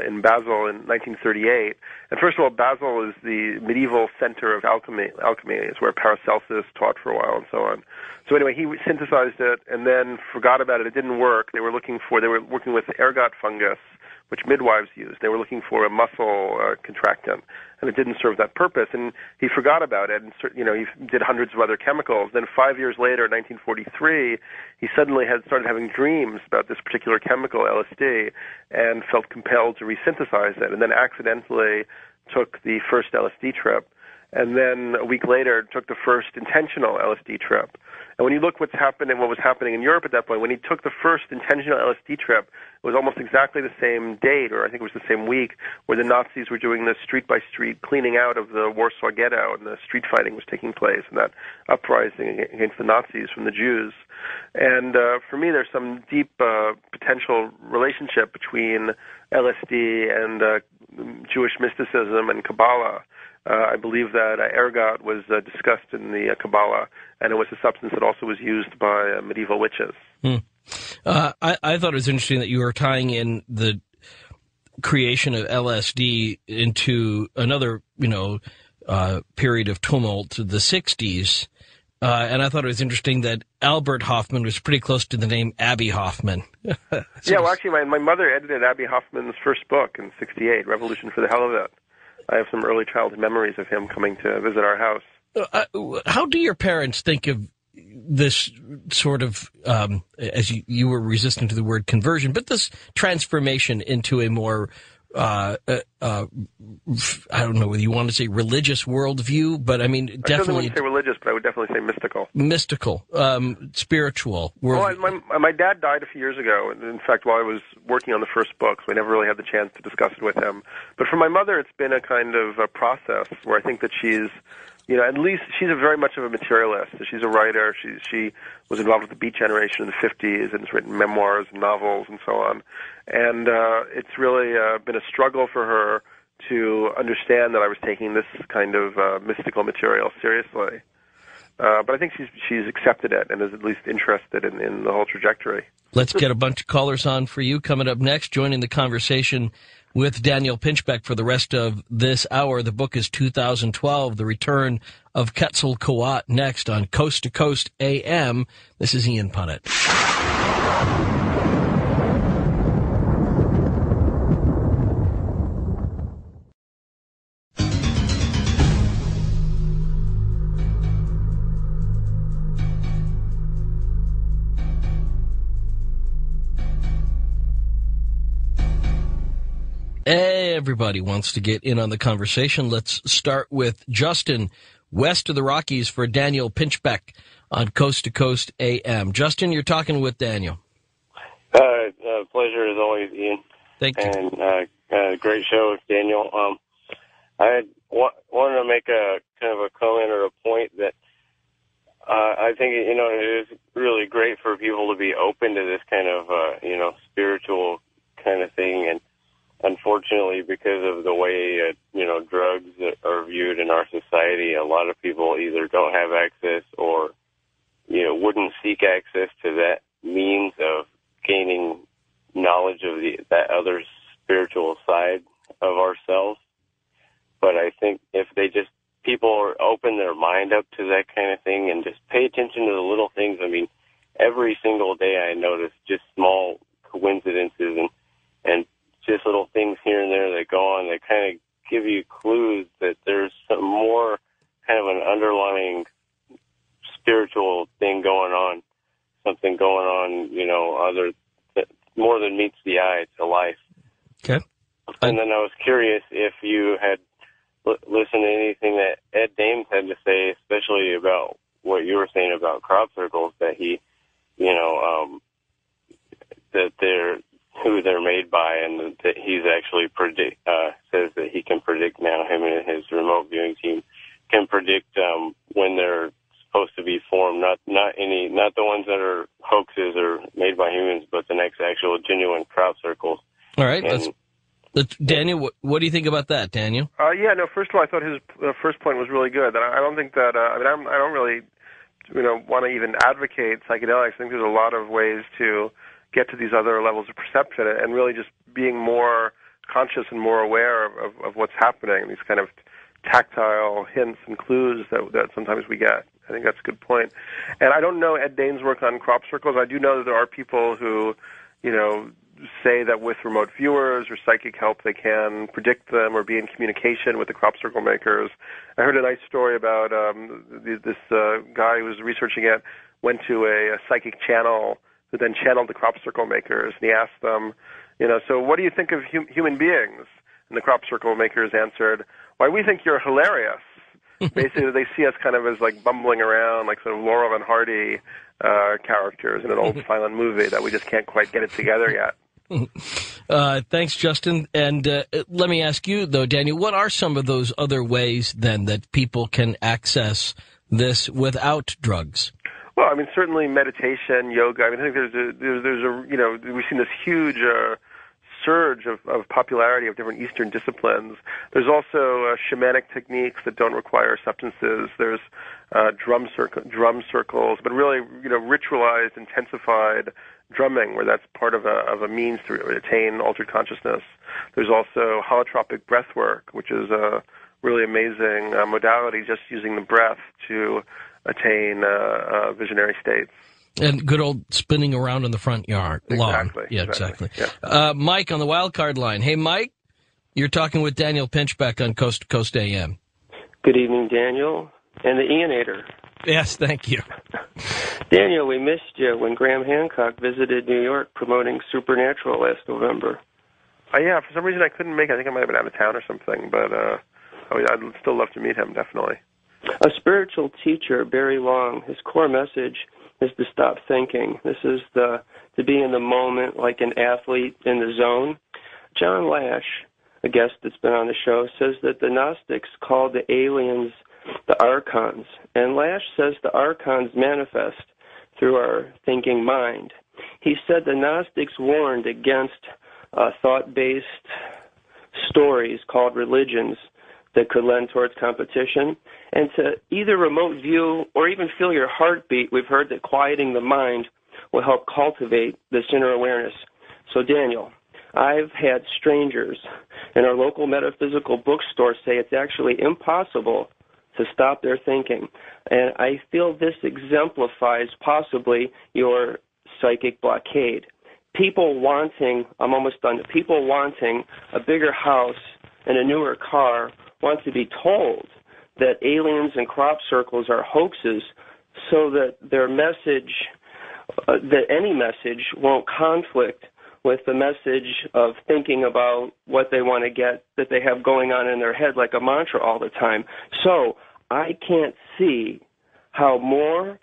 in Basel in 1938. And first of all, Basel is the medieval center of alchemy. It's where Paracelsus taught for a while and so on. So anyway, he synthesized it and then forgot about it. It didn't work. They were working with ergot fungus, which midwives use. They were looking for a muscle contractant, and it didn't serve that purpose. And he forgot about it, and he did hundreds of other chemicals. Then 5 years later, in 1943, he suddenly had started having dreams about this particular chemical, LSD, and felt compelled to resynthesize it, and then accidentally took the first LSD trip, and then a week later took the first intentional LSD trip. And when you look what was happening in Europe at that point, when he took the first intentional LSD trip, it was almost exactly the same date, or I think it was the same week, where the Nazis were doing the street-by-street cleaning out of the Warsaw Ghetto, and the street fighting was taking place, and that uprising against the Nazis from the Jews. And for me, there's some deep potential relationship between LSD and Jewish mysticism and Kabbalah. I believe that ergot was discussed in the Kabbalah, and it was a substance that also was used by medieval witches. I thought it was interesting that you were tying in the creation of LSD into another, period of tumult, the 60s. And I thought it was interesting that Albert Hofmann was pretty close to the name Abbie Hoffman. Yeah, well, actually, my mother edited Abbie Hoffman's first book in '68, Revolution for the Hell of It. I have some early childhood memories of him coming to visit our house. How do your parents think of this sort of, as you were resistant to the word conversion, but this transformation into a more, I don't know whether you want to say religious worldview, but I mean, definitely. I certainly wouldn't say religious, but I would definitely say mystical. Mystical, spiritual worldview. Well, my dad died a few years ago. In fact, while I was working on the first book, so I never really had the chance to discuss it with him. But for my mother, it's been a kind of a process where I think that she's, at least she's very much of a materialist. She's a writer. She was involved with the Beat Generation in the 50s and has written memoirs and novels and so on. And it's really been a struggle for her to understand that I was taking this kind of mystical material seriously. But I think she's accepted it and is at least interested in the whole trajectory. Let's get a bunch of callers on for you. Coming up next, joining the conversation with Daniel Pinchbeck for the rest of this hour. The book is 2012, The Return of Quetzalcoatl, next on Coast to Coast AM. This is Ian Punnett. Everybody wants to get in on the conversation. Let's start with Justin, west of the Rockies, for Daniel Pinchbeck on Coast to Coast AM. Justin, you're talking with Daniel. Pleasure as always, Ian. Thank you. And great show, Daniel. I wanted to make a kind of a comment or a point that I think it is really great for people to be open to this kind of spiritual kind of thing, and unfortunately, unfortunately, because of the way, drugs are viewed in our society, a lot of people either don't have access or, wouldn't seek access to that means of gaining knowledge of that other spiritual side of ourselves. But I think if people open their mind up to that kind of thing and just pay attention to the little things. I mean, every single day I notice just small coincidences and just little things here and there that go on that kind of give you clues that there's some more kind of an underlying spiritual thing going on, something going on, other more than meets the eye to life. Okay. And then I was curious if you had listened to anything that Ed Dames had to say, especially about what you were saying about crop circles, that he, that they're who they're made by, and that he's actually says that he can predict now, him and his remote viewing team can predict when they're supposed to be formed, not the ones that are hoaxes or made by humans, but the next actual genuine crop circles. All right, Daniel, what do you think about that, Daniel? First of all, I thought his first point was really good. And I don't think that, I don't really, want to even advocate psychedelics. I think there's a lot of ways to get to these other levels of perception and really just being more conscious and more aware of what's happening, these kind of tactile hints and clues that sometimes we get. I think that's a good point. And I don't know Ed Dane's work on crop circles. I do know that there are people who, say that with remote viewers or psychic help they can predict them or be in communication with the crop circle makers. I heard a nice story about this guy who was researching it, went to a psychic channel who then channeled the crop circle makers, and he asked them, so what do you think of human beings? And the crop circle makers answered, why, we think you're hilarious. Basically, they see us kind of as like bumbling around, like sort of Laurel and Hardy characters in an old silent movie that we just can't quite get it together yet. Thanks, Justin. And let me ask you, though, Daniel, what are some of those other ways, then, that people can access this without drugs? Well, I mean, certainly meditation, yoga. I mean, I think there's we've seen this huge surge of popularity of different Eastern disciplines. There's also shamanic techniques that don't require substances. There's drum circles, but really, ritualized, intensified drumming, where that's part of a means to attain altered consciousness. There's also holotropic breath work, which is a really amazing modality, just using the breath to attain visionary states. And good old spinning around in the front yard. Exactly. Lawn. Yeah, exactly. Yeah. Mike on the wild card line. Hey, Mike, you're talking with Daniel Pinchbeck on Coast to Coast AM. Good evening, Daniel, and the Ianator. Yes, thank you. Daniel, we missed you when Graham Hancock visited New York promoting Supernatural last November. For some reason I couldn't make it. I think I might have been out of town or something, but I'd still love to meet him, definitely. A spiritual teacher, Barry Long, his core message is to stop thinking. This is to be in the moment like an athlete in the zone. John Lash, a guest that's been on the show, says that the Gnostics called the aliens the archons, and Lash says the archons manifest through our thinking mind. He said the Gnostics warned against thought-based stories called religions that could lend towards competition, and to either remote view or even feel your heartbeat. We've heard that quieting the mind will help cultivate this inner awareness. So, Daniel, I've had strangers in our local metaphysical bookstore say it's actually impossible to stop their thinking. And I feel this exemplifies possibly your psychic blockade. People wanting, I'm almost done, people wanting a bigger house and a newer car want to be told that aliens and crop circles are hoaxes so that their message, that any message won't conflict with the message of thinking about what they want to get, that they have going on in their head like a mantra all the time. So I can't see how more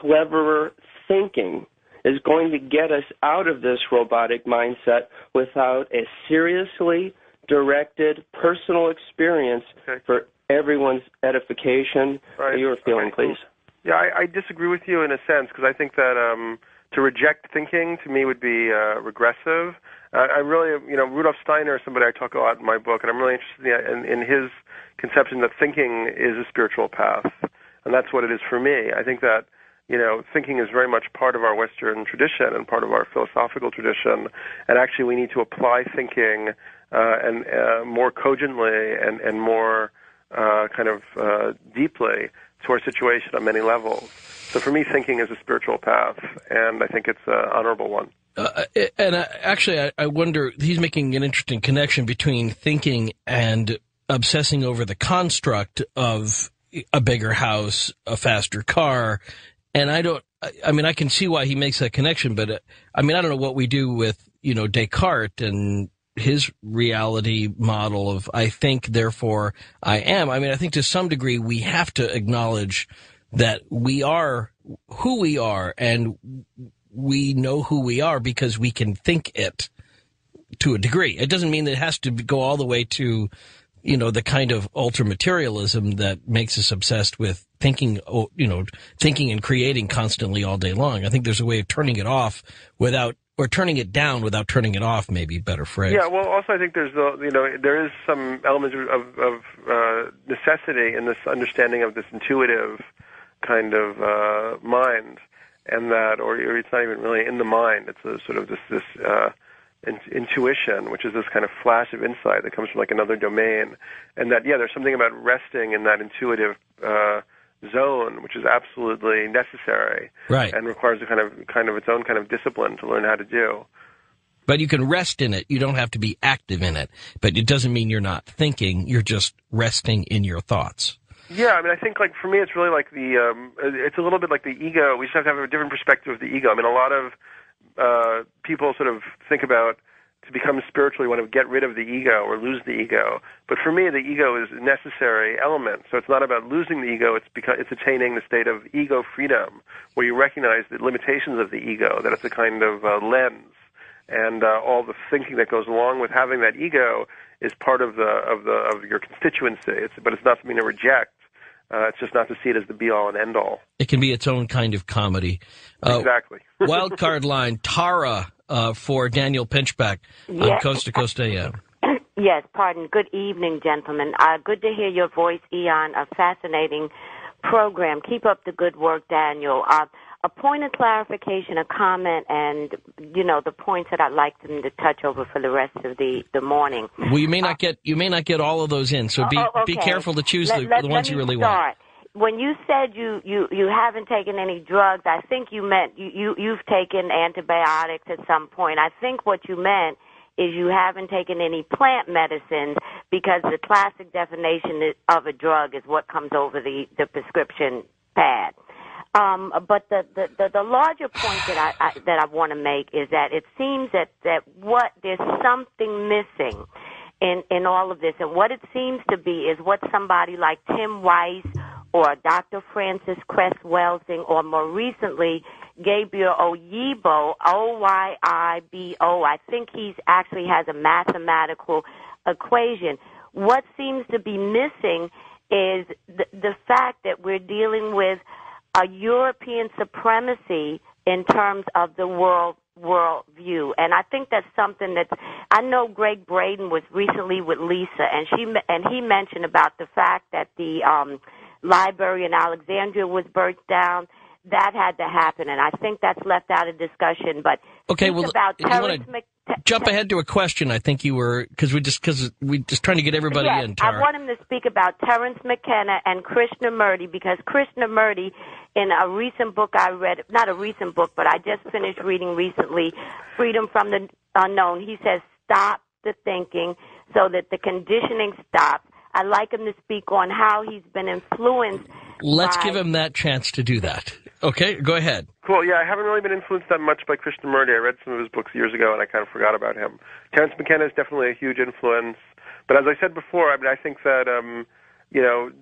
cleverer thinking is going to get us out of this robotic mindset without a seriously directed personal experience for everyone's edification. Right. Your feeling, please. Yeah, I disagree with you in a sense, because I think that To reject thinking, to me, would be regressive. I really, Rudolf Steiner is somebody I talk a lot in my book, and I'm really interested in his conception that thinking is a spiritual path, and that's what it is for me. I think that, thinking is very much part of our Western tradition and part of our philosophical tradition, and actually we need to apply thinking and more cogently and more deeply to our situation on many levels. So for me, thinking is a spiritual path, and I think it's an honorable one. I wonder, he's making an interesting connection between thinking and obsessing over the construct of a bigger house, a faster car. And I can see why he makes that connection, but I don't know what we do with, Descartes and his reality model of I think, therefore I am. I think to some degree we have to acknowledge that we are who we are, and we know who we are because we can think it to a degree. It doesn't mean that it has to go all the way to, the kind of ultra-materialism that makes us obsessed with thinking and creating constantly all day long. I think there's a way of turning it off or turning it down without turning it off, maybe better phrase. Yeah, well, also I think there's there is some element of necessity in this understanding of this intuitive kind of mind, and that, or it's not even really in the mind. It's a sort of this intuition, which is this kind of flash of insight that comes from like another domain, and that there's something about resting in that intuitive zone, which is absolutely necessary, right, and requires a kind of its own kind of discipline to learn how to do. But you can rest in it. You don't have to be active in it. But it doesn't mean you're not thinking. You're just resting in your thoughts. Yeah, I think like for me, it's really like it's a little bit like the ego. We just have to have a different perspective of the ego. A lot of people sort of think about to become spiritual, you want to get rid of the ego or lose the ego. But for me, the ego is a necessary element. So it's not about losing the ego. It's attaining the state of ego freedom, where you recognize the limitations of the ego, that it's a kind of lens, and all the thinking that goes along with having that ego is part of your constituency. But it's not something to reject. It's just not to see it as the be-all and end-all. It can be its own kind of comedy. Exactly. Wildcard line, Tara for Daniel Pinchback on Coast to Coast AM. Yes, pardon. Good evening, gentlemen. Good to hear your voice, Eon. A fascinating program. Keep up the good work, Daniel. A point of clarification, a comment, and, the points that I'd like them to touch over for the rest of the morning. Well, you may not get all of those in, so be careful to choose the ones you really want. When you said you haven't taken any drugs, I think you meant you've taken antibiotics at some point. I think what you meant is you haven't taken any plant medicines, because the classic definition of a drug is what comes over the prescription pad. But the larger point that I want to make is that it seems that there's something missing in all of this, and what it seems to be is what somebody like Tim Weiss or Dr. Francis Cress Welsing, or more recently Gabriel Oyibo, Oyaibo. I think he actually has a mathematical equation. What seems to be missing is the fact that we're dealing with a European supremacy in terms of the world view. And I think that's something I know Greg Braden was recently with Lisa, and he mentioned about the fact that the library in Alexandria was burnt down. That had to happen, and I think that's left out of discussion. But okay, well, about if you want to jump ahead to a question, I think you were, because we're just trying to get everybody in, Tara. I want him to speak about Terence McKenna and Krishnamurti, because Krishnamurti, in a recent book I read, not a recent book, but I just finished reading recently, Freedom from the Unknown, he says, stop the thinking so that the conditioning stops. I'd like him to speak on how he's been influenced. Let's give him that chance to do that. Okay, go ahead. Cool. Yeah, I haven't really been influenced that much by Krishnamurti. I read some of his books years ago, and I kind of forgot about him. Terence McKenna is definitely a huge influence. But as I said before, I think that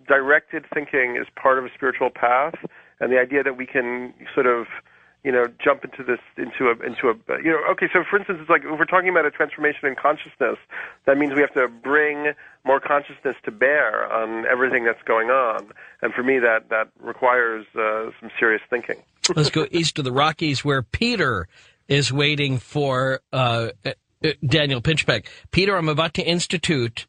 directed thinking is part of a spiritual path, and the idea that we can sort of jump into okay, so for instance, it's like if we're talking about a transformation in consciousness, that means we have to bring more consciousness to bear on everything that's going on. And for me, that requires some serious thinking. Let's go east of the Rockies, where Peter is waiting for Daniel Pinchbeck. Peter, I'm about to institute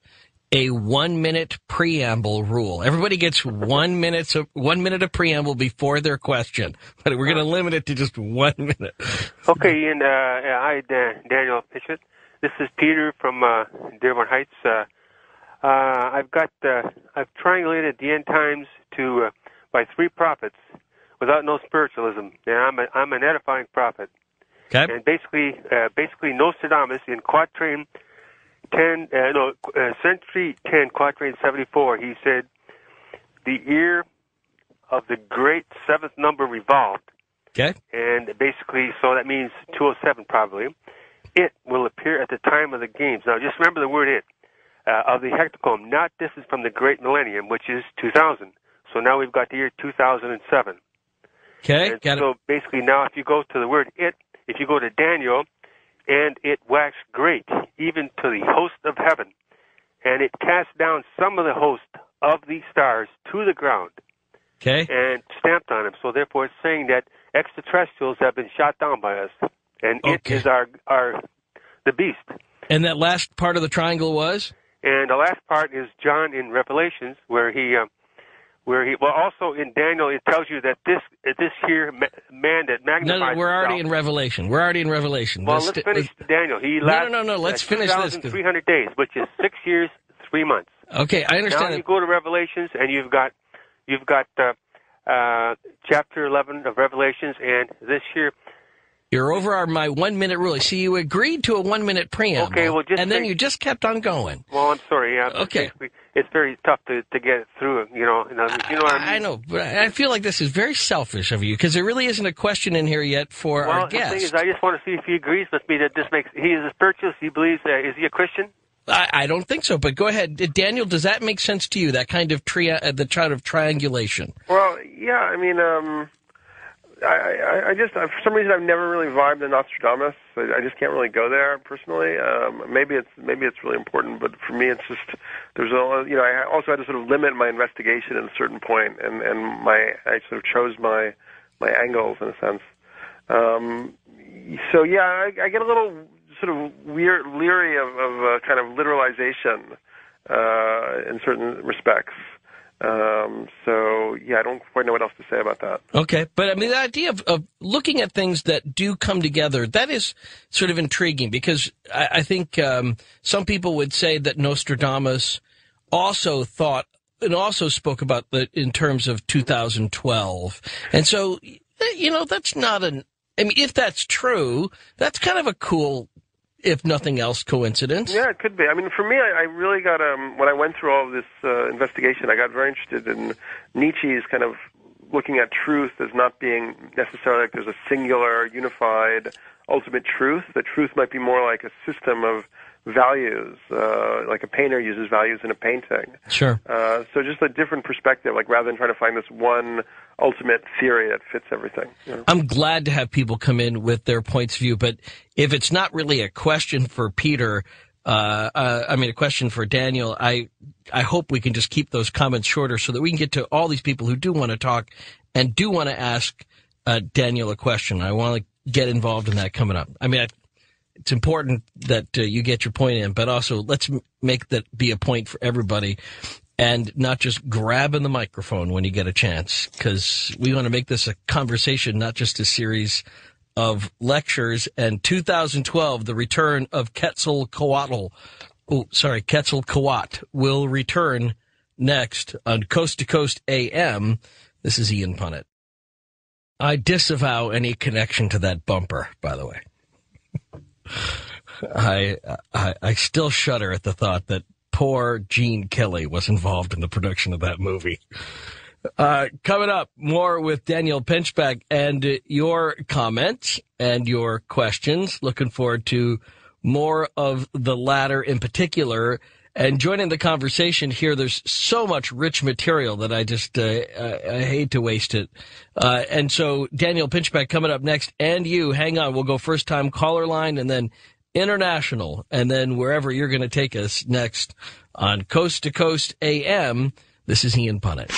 a 1-minute preamble rule. Everybody gets 1 minute of preamble before their question, but we're going to limit it to just 1 minute. Okay, and hi, Daniel Pinchbeck. This is Peter from Dearborn Heights. I've triangulated the end times by 3 prophets without no spiritualism, and I'm an edifying prophet. Okay. And basically Nostradamus in Century 10, Quatrain 74, he said, the year of the great 7th number revolved. Okay. And basically, so that means 207 probably. It will appear at the time of the games. Now, just remember the word it, of the hectocomb, not distant from the great millennium, which is 2000. So now we've got the year 2007. Okay, got it. So basically now if you go to the word it, if you go to Daniel, and it waxed great, even to the host of heaven, and it cast down some of the host of the stars to the ground, okay, and stamped on them. So therefore it's saying that extraterrestrials have been shot down by us, and it is the beast. And that last part of the triangle was? And the last part is John in Revelations, where he also in Daniel it tells you that this here man that magnifies. No, we're already in Revelation. Well, let's finish Daniel. He lasted no. Let's finish this. 2,300 days, which is 6 years, 3 months. Okay, I understand. Now you go to Revelations, and you've got chapter 11 of Revelations, and this here. You're over my 1 minute rule. See, you agreed to a 1 minute preamble. Okay, well, then you just kept on going. Well, I'm sorry. Yeah. Okay. It's very tough to get through. You know what I mean? I know, but I feel like this is very selfish of you because there really isn't a question in here yet for our guest. Well, the thing is, I just want to see if he agrees with me that he is a spiritualist. He believes. Is he a Christian? I don't think so, but go ahead, Daniel. Does that make sense to you? That kind of triangulation? Well, yeah. I mean, I just for some reason I've never really vibed to Nostradamus. I just can't really go there personally. Maybe it's really important, but for me it's just I also had to sort of limit my investigation at a certain point, and I sort of chose my angles in a sense. So yeah, I get a little sort of leery of kind of literalization in certain respects. So, yeah, I don't quite know what else to say about that. Okay, but I mean, the idea of looking at things that do come together, that is sort of intriguing because I think some people would say that Nostradamus also thought and also spoke about in terms of 2012. And so, that's not if that's true, that's kind of a cool, if nothing else, coincidence. Yeah, it could be. I mean, for me, I really got, when I went through all of this investigation, I got very interested in Nietzsche's kind of looking at truth as not being necessarily like there's a singular, unified, ultimate truth. The truth might be more like a system of values, like a painter uses values in a painting. Sure. So just a different perspective, like rather than trying to find this one ultimate theory that fits everything. I'm glad to have people come in with their points of view, but if it's not really a question for Peter, a question for Daniel, I hope we can just keep those comments shorter so that we can get to all these people who do want to talk and do want to ask Daniel a question. I want to get involved in that coming up. I mean, it's important that you get your point in, but also let's make that be a point for everybody and not just grabbing the microphone when you get a chance, because we want to make this a conversation, not just a series of lectures. And 2012, the return of Quetzalcoatl will return next on Coast to Coast AM. This is Ian Punnett. I disavow any connection to that bumper, by the way. I still shudder at the thought that poor Gene Kelly was involved in the production of that movie. Coming up, more with Daniel Pinchbeck and your comments and your questions. Looking forward to more of the latter in particular. And joining the conversation here, there's so much rich material that I just I hate to waste it. And so Daniel Pinchbeck coming up next, and you, hang on, we'll go first-time caller line and then international, and then wherever you're going to take us next on Coast to Coast AM. This is Ian Punnett.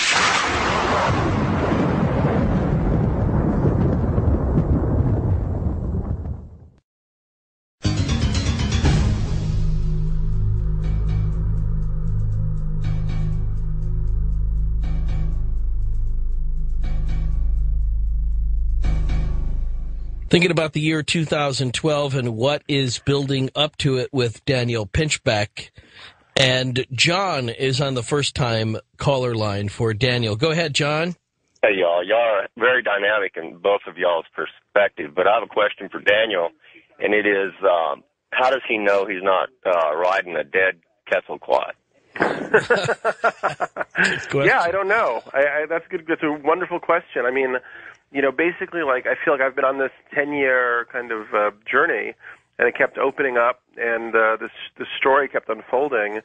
Thinking about the year 2012 and what is building up to it with Daniel Pinchbeck. And John is on the first-time caller line for Daniel. Go ahead, John. Hey, y'all. Y'all are very dynamic in both of y'all's perspective, but I have a question for Daniel, and it is, how does he know he's not riding a dead Quetzalcoatl? Yeah, I don't know. That's good. That's a wonderful question. I mean, basically, like, I feel like I've been on this 10-year kind of journey, and it kept opening up, and the story kept unfolding,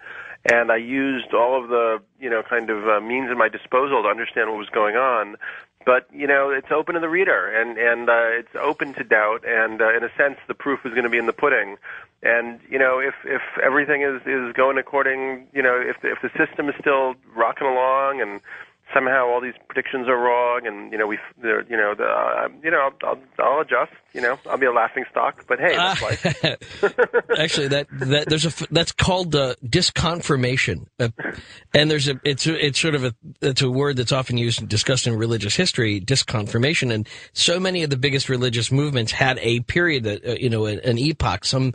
and I used all of the, kind of means at my disposal to understand what was going on. But, it's open to the reader, and it's open to doubt, and in a sense, the proof is going to be in the pudding. And, if everything is going according, if the system is still rocking along and somehow all these predictions are wrong, and I'll adjust. I'll be a laughing stock. But hey, that's life. Actually, that's called disconfirmation, and it's a word that's often used and discussed in religious history. Disconfirmation, and so many of the biggest religious movements had a period that an epoch, some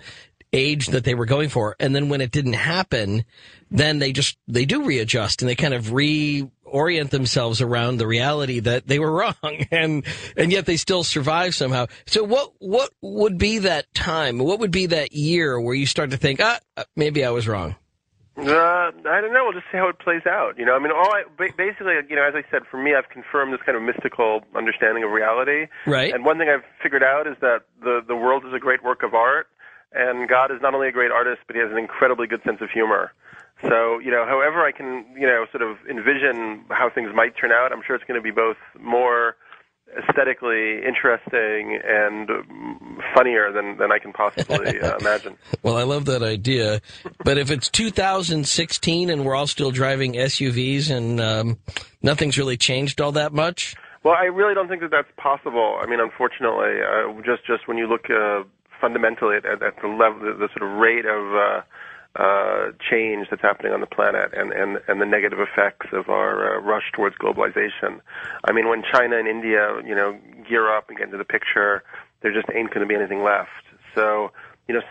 age that they were going for, and then when it didn't happen, then they do readjust and they kind of reorient themselves around the reality that they were wrong, and yet they still survive somehow. So what would be that time? What would be that year where you start to think, maybe I was wrong? I don't know. We'll just see how it plays out. Basically, as I said, for me, I've confirmed this kind of mystical understanding of reality. Right. And one thing I've figured out is that the world is a great work of art. And God is not only a great artist, but he has an incredibly good sense of humor. So, however I can, sort of envision how things might turn out, I'm sure it's going to be both more aesthetically interesting and funnier than I can possibly imagine. Well, I love that idea. But if it's 2016 and we're all still driving SUVs and nothing's really changed all that much? Well, I really don't think that that's possible. I mean, unfortunately, just when you look fundamentally at the level, the sort of rate of change that's happening on the planet and the negative effects of our rush towards globalization. I mean, when China and India, gear up and get into the picture, there just ain't going to be anything left. So,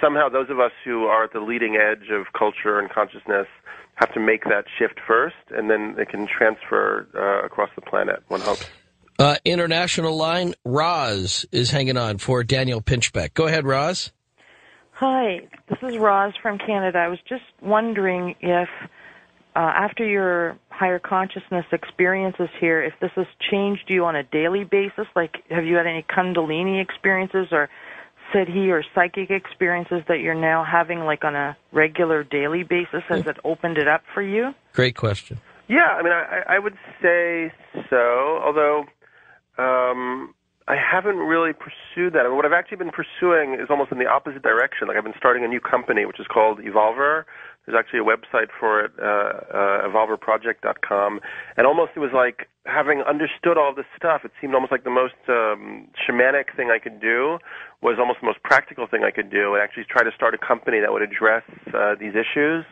somehow those of us who are at the leading edge of culture and consciousness have to make that shift first, and then it can transfer across the planet, one hopes. International line, Roz is hanging on for Daniel Pinchbeck. Go ahead, Roz. Hi, this is Roz from Canada. I was just wondering if, after your higher consciousness experiences here, if this has changed you on a daily basis. Like, have you had any Kundalini experiences or Siddhi or psychic experiences that you're now having, like, on a regular daily basis? Has it opened it up for you? Great question. Yeah, I mean, I would say so, although I haven't really pursued that. I mean, what I've actually been pursuing is almost in the opposite direction. Like, I've been starting a new company, which is called Evolver. There's actually a website for it, evolverproject.com. And almost it was like, having understood all this stuff, it seemed almost like the most shamanic thing I could do was almost the most practical thing I could do, and actually try to start a company that would address these issues.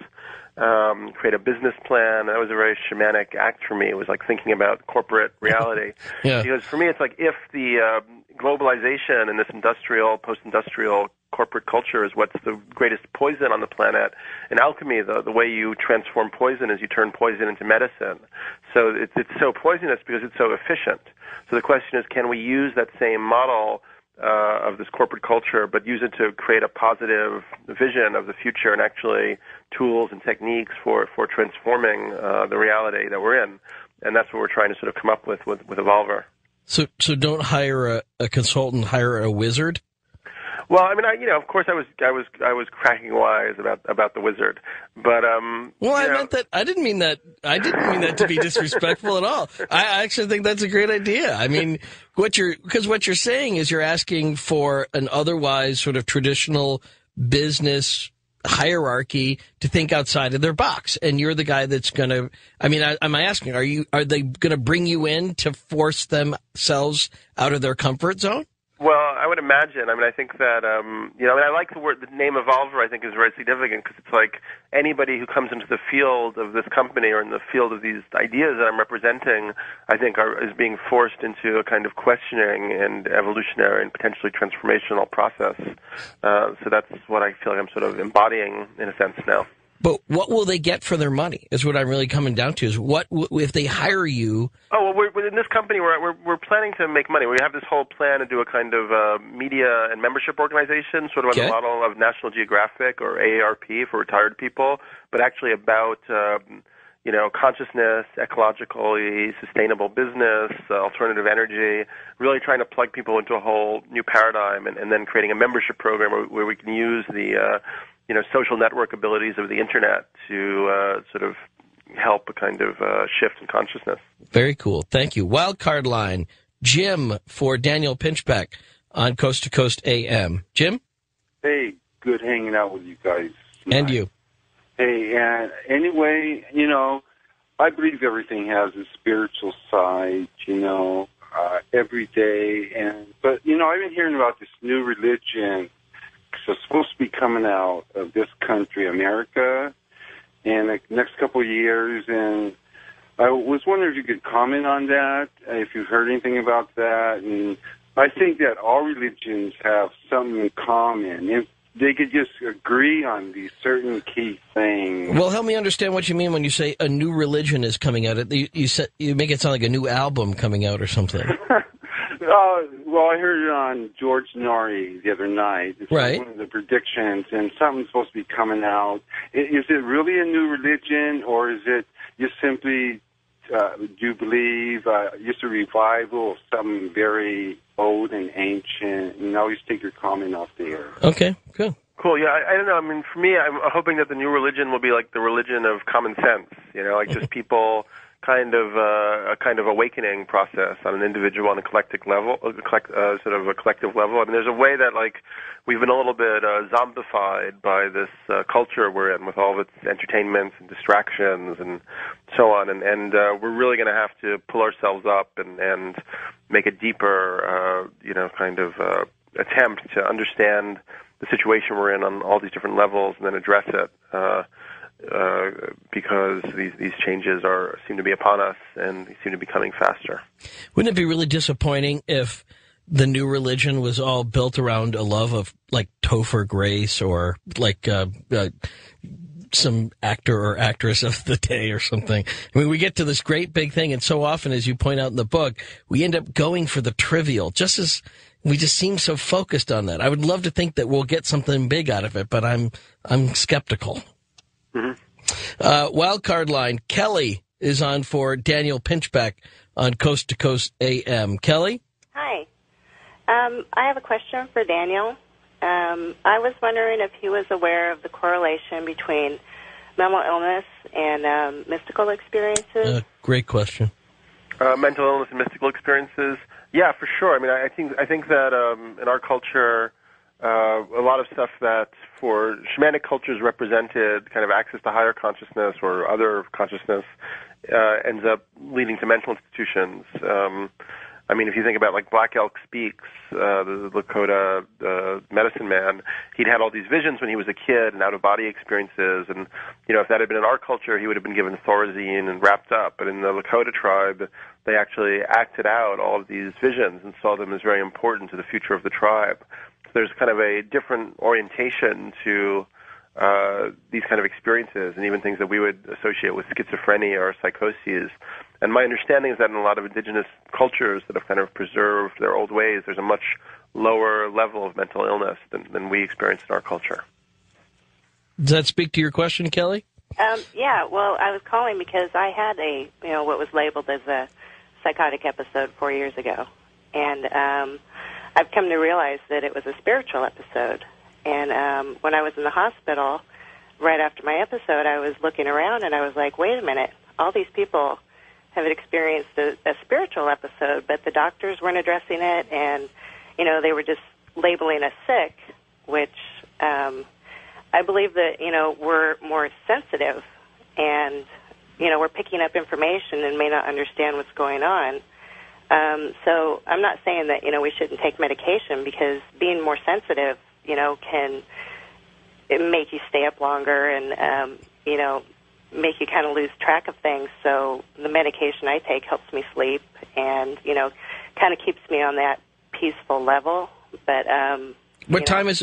Create a business plan. That was a very shamanic act for me. It was like thinking about corporate reality. Yeah. Because for me, it's like if the globalization and this industrial, post-industrial corporate culture is what's the greatest poison on the planet. In alchemy, the way you transform poison is you turn poison into medicine. So it's so poisonous because it's so efficient. So the question is, can we use that same model of this corporate culture, but use it to create a positive vision of the future and actually tools and techniques for transforming the reality that we're in. And that's what we're trying to sort of come up with Evolver. So don't hire a consultant, hire a wizard? Well, I mean, of course, I was cracking wise about the wizard, but well, I meant that. I didn't mean that to be disrespectful at all. I actually think that's a great idea. I mean, what you're saying is you're asking for an otherwise sort of traditional business hierarchy to think outside of their box, and you're the guy that's going to. I mean, am I asking? Are they going to bring you in to force themselves out of their comfort zone? Well, I would imagine. I mean, I think that, I like the name Evolver, I think, is very significant because it's like anybody who comes into the field of this company or in the field of these ideas that I'm representing, I think is being forced into a kind of questioning and evolutionary and potentially transformational process. So that's what I feel like I'm sort of embodying in a sense now. But what will they get for their money is what I'm really coming down to, is what if they hire you? Oh, well, we're in this company, we're planning to make money. We have this whole plan to do a kind of media and membership organization, sort of on the model of National Geographic or AARP for retired people, but actually about consciousness, ecologically sustainable business, alternative energy, really trying to plug people into a whole new paradigm and then creating a membership program where we can use the social network abilities of the Internet to sort of help a kind of shift in consciousness. Very cool. Thank you. Wildcard line, Jim for Daniel Pinchbeck on Coast to Coast AM. Jim? Hey, good hanging out with you guys tonight. And you. Hey, anyway, I believe everything has a spiritual side, every day. But I've been hearing about this new religion. So it's supposed to be coming out of this country, America, in the next couple of years. And I was wondering if you could comment on that, if you've heard anything about that. And I think that all religions have something in common. If they could just agree on these certain key things. Well, help me understand what you mean when you say a new religion is coming out. You make it sound like a new album coming out or something. Well, I heard it on George Norrie the other night. It's right. One of the predictions, and something's supposed to be coming out. Is it really a new religion, or is it just simply, do you believe, just a revival of something very old and ancient? And always take your comment off the air. Okay, good. Cool. Yeah, I don't know. I mean, for me, I'm hoping that the new religion will be like the religion of common sense. Like just people kind of a kind of awakening process on an individual and a collective level, sort of a collective level. I mean, there's a way that we've been a little bit zombified by this culture we're in with all of its entertainments and distractions and so on, and we're really going to have to pull ourselves up and make a deeper, attempt to understand the situation we're in on all these different levels and then address it. Because these changes seem to be upon us and they seem to be coming faster. Wouldn't it be really disappointing if the new religion was all built around a love of like Topher Grace or like some actor or actress of the day or something? I mean, we get to this great big thing, and so often, as you point out in the book, we end up going for the trivial, just as we just seem so focused on that. I would love to think that we'll get something big out of it, but I'm skeptical. Mm-hmm. Wildcard line, Kelly is on for Daniel Pinchbeck on Coast to Coast AM. Kelly? Hi. I have a question for Daniel. I was wondering if he was aware of the correlation between mental illness and mystical experiences. Great question. Mental illness and mystical experiences? Yeah, for sure. I mean, I think that in our culture, a lot of stuff that for shamanic cultures represented kind of access to higher consciousness or other consciousness ends up leading to mental institutions. I mean, if you think about like Black Elk Speaks, the Lakota medicine man, he'd had all these visions when he was a kid and out-of-body experiences. And, if that had been in our culture, he would have been given Thorazine and wrapped up. But in the Lakota tribe, they actually acted out all of these visions and saw them as very important to the future of the tribe. So there's kind of a different orientation to these kind of experiences and even things that we would associate with schizophrenia or psychoses. And my understanding is that in a lot of indigenous cultures that have kind of preserved their old ways, there's a much lower level of mental illness than we experience in our culture. Does that speak to your question, Kelly? Yeah, well, I was calling because I had what was labeled as a psychotic episode 4 years ago. And I've come to realize that it was a spiritual episode. And when I was in the hospital, right after my episode, I was looking around and I was like, wait a minute, all these people have experienced a spiritual episode, but the doctors weren't addressing it, and, they were just labeling us sick, which I believe that, we're more sensitive and, we're picking up information and may not understand what's going on. So I'm not saying that, we shouldn't take medication, because being more sensitive, can make you stay up longer and, make you kind of lose track of things. So the medication I take helps me sleep and, kind of keeps me on that peaceful level. But what time is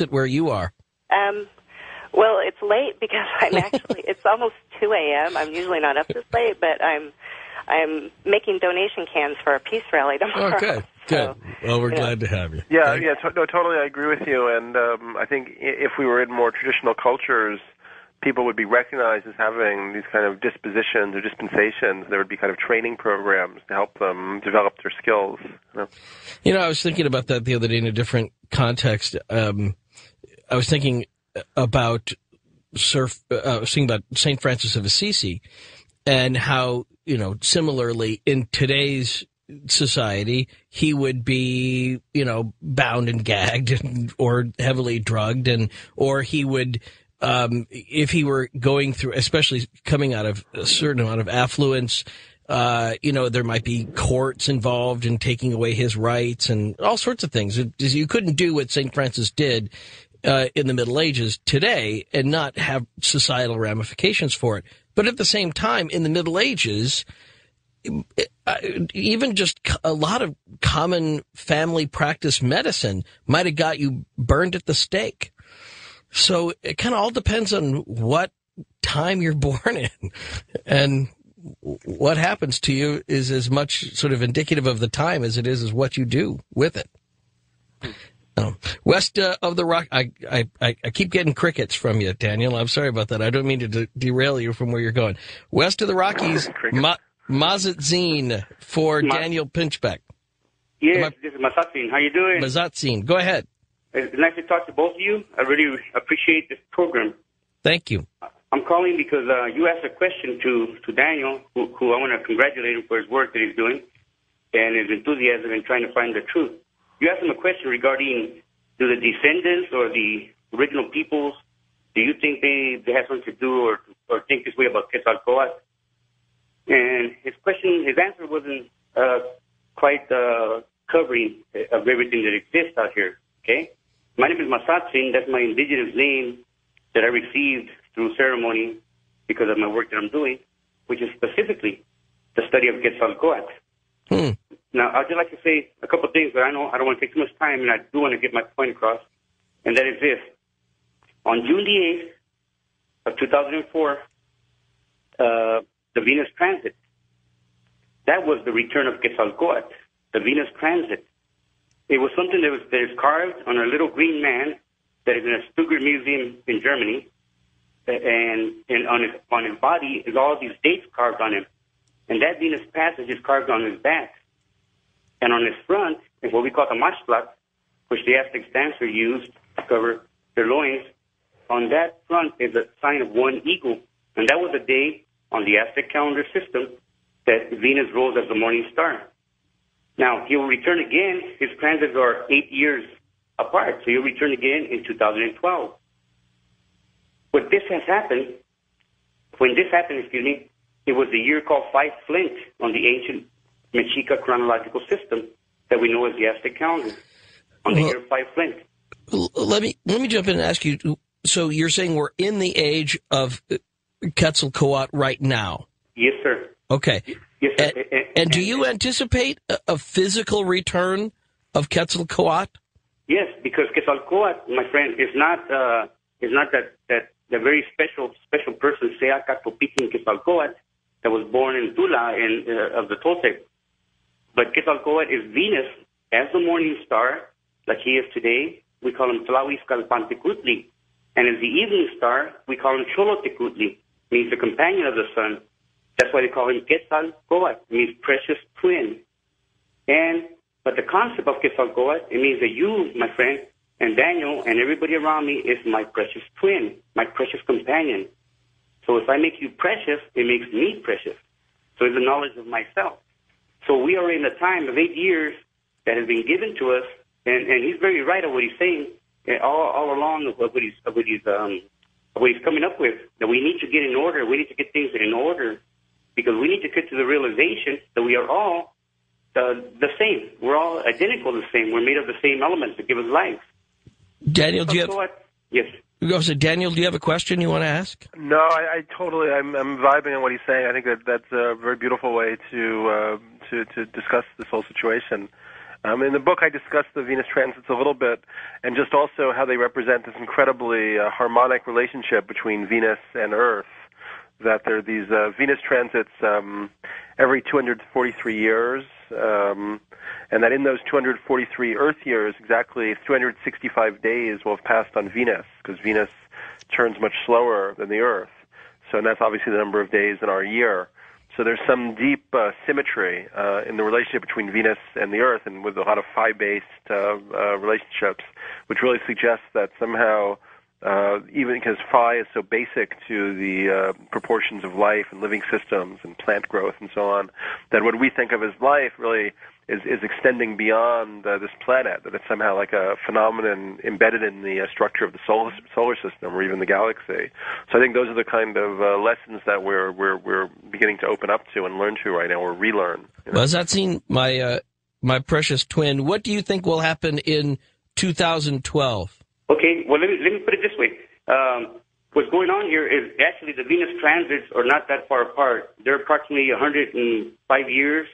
it where you are? Well, it's late because I'm actually it's almost 2 a.m. I'm usually not up this late, but I'm making donation cans for a peace rally tomorrow. Oh, good. So, well, we're glad to have you. Yeah, totally. I agree with you. And I think if we were in more traditional cultures, people would be recognized as having these kind of dispositions or dispensations. There would be kind of training programs to help them develop their skills. I was thinking about that the other day in a different context. I was thinking about St. Francis of Assisi and how, similarly in today's society, he would be, bound and gagged or heavily drugged, or he would, if he were going through, especially coming out of a certain amount of affluence, there might be courts involved in taking away his rights and all sorts of things. You couldn't do what St. Francis did in the Middle Ages today and not have societal ramifications for it. But at the same time, in the Middle Ages, even just a lot of common family practice medicine might have got you burned at the stake. So it kind of all depends on what time you're born in. And what happens to you is as much sort of indicative of the time as it is what you do with it. West of the Rock, I keep getting crickets from you, Daniel. I'm sorry about that. I don't mean to derail you from where you're going. West of the Rockies, Mazatzin for Daniel Pinchbeck. Yes, this is Mazatzin. How you doing? Mazatzin, go ahead. It's nice to talk to both of you. I really appreciate this program. Thank you. I'm calling because you asked a question to Daniel, who I want to congratulate him for his work that he's doing and his enthusiasm in trying to find the truth. You asked him a question regarding, do the descendants or the original peoples, do you think they have something to do or think this way about Quetzalcoatl? And his answer wasn't quite covering of everything that exists out here, okay? My name is Mazatzin. That's my indigenous name that I received through ceremony because of my work that I'm doing, which is specifically the study of Quetzalcoatl. Now, I'd just like to say a couple of things, but I know I don't want to take too much time, and I do want to get my point across, and that is this. On June the 8th of 2004, the Venus Transit, that was the return of Quetzalcoatl, the Venus Transit. It was something that is carved on a little green man that is in a Stuttgart museum in Germany, and on his body is all these dates carved on him. And that Venus passage is carved on his back. And on his front is what we call the mashplat, which the Aztec dancer used to cover their loins. On that front is a sign of one eagle. And that was the day on the Aztec calendar system that Venus rose as the morning star. Now, he will return again. His transits are 8 years apart, so he'll return again in 2012. When this happened, it was the year called 5 Flint on the ancient Mexica chronological system that we know as the Aztec calendar, on the year 5 Flint. Let me jump in and ask you, so you're saying we're in the age of Quetzalcoatl right now? Yes, sir. Okay. Yes, sir. And do you anticipate a physical return of Quetzalcoatl? Yes, because Quetzalcoatl, my friend, is not that the very special person, Seacatopitin Quetzalcoatl, that was born in Tula of the Toltec. But Quetzalcoatl is Venus as the morning star, like he is today. We call him Tlahuizcalpantecutli. And as the evening star, we call him Xolotecutli, means the companion of the sun. That's why they call him Quetzalcoatl, means precious twin. But the concept of Quetzalcoatl, it means that you, my friend, and Daniel and everybody around me is my precious twin, my precious companion. So if I make you precious, it makes me precious. So it's the knowledge of myself. So we are in a time of 8 years that has been given to us, and he's very right of what he's saying all along of what he's coming up with, that we need to get in order. We need to get things in order because we need to get to the realization that we are all the same. We're all identical the same. We're made of the same elements that give us life. Daniel, do you have... Yes. Daniel, do you have a question you want to ask? No, I totally. I'm vibing on what he's saying. I think that's a very beautiful way to discuss this whole situation. In the book, I discuss the Venus transits a little bit, and just also how they represent this incredibly harmonic relationship between Venus and Earth. That there are these Venus transits every 243 years, and that in those 243 Earth years, exactly 365 days will have passed on Venus, because Venus turns much slower than the Earth. So and that's obviously the number of days in our year. So there's some deep symmetry in the relationship between Venus and the Earth, and with a lot of phi-based relationships, which really suggests that somehow, even because phi is so basic to the proportions of life and living systems and plant growth and so on, that what we think of as life really is extending beyond this planet, that it's somehow like a phenomenon embedded in the structure of the solar system or even the galaxy. So I think those are the kind of lessons that we're beginning to open up to and learn to right now, or relearn. You know? Well, Zatzine, my precious twin, what do you think will happen in 2012? Okay, well, let me put it this way. What's going on here is actually the Venus transits are not that far apart. They're approximately 105 years,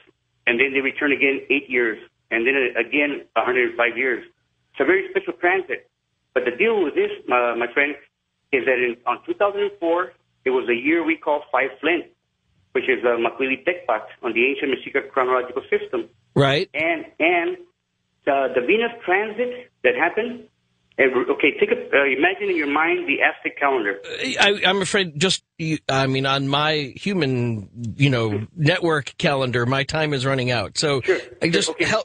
and then they return again 8 years, and then again 105 years. It's a very special transit. But the deal with this, my friend, is that on 2004, it was a year we call Five Flint, which is Makwili Tekpat on the ancient Mexica chronological system. Right. And the Venus transit that happened. Okay, imagine in your mind the Aztec calendar. I'm afraid on my human, network calendar, my time is running out. So sure.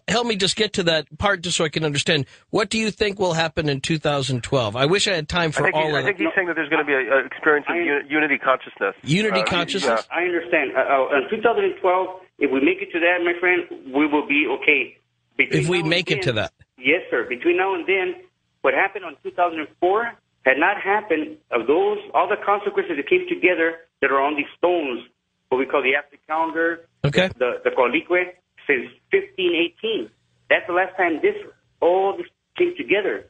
Help me just get to that part just so I can understand. What do you think will happen in 2012? I wish I had time for all of it. I think he's saying that there's going to be an experience of unity consciousness. Unity consciousness? I understand. In 2012, if we make it to that, my friend, we will be okay. If we make it to that. Yes, sir. Between now and then, what happened on 2004 had not happened. Of those, all the consequences that came together that are on these stones, what we call the Aztec calendar, okay, the Coalique, since 1518. That's the last time all this came together.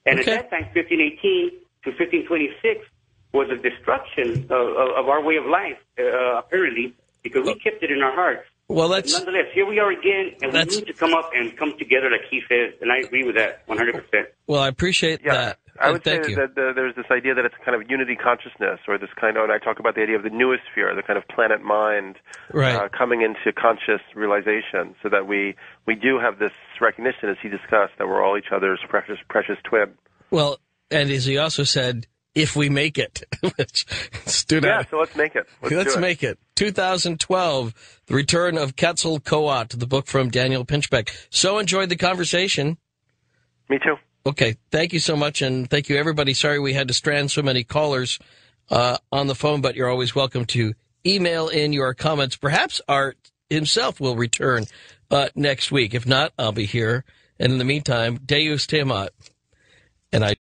And at that time, 1518 to 1526 was a destruction of our way of life, apparently, because we kept it in our hearts. Well, nonetheless, here we are again, and we need to come up and come together like he says, and I agree with that 100%. Well, I appreciate that. I would say that there's this idea that it's kind of unity consciousness, or this kind of, and I talk about the idea of the noosphere, the kind of planet mind coming into conscious realization, so that we do have this recognition, as he discussed, that we're all each other's precious twin. Well, and as he also said, if we make it. So let's make it. Let's make it. 2012, The Return of Quetzalcoatl, the book from Daniel Pinchbeck. So enjoyed the conversation. Me too. Okay, thank you so much, and thank you, everybody. Sorry we had to strand so many callers on the phone, but you're always welcome to email in your comments. Perhaps Art himself will return next week. If not, I'll be here. And in the meantime, Deus te amat. And I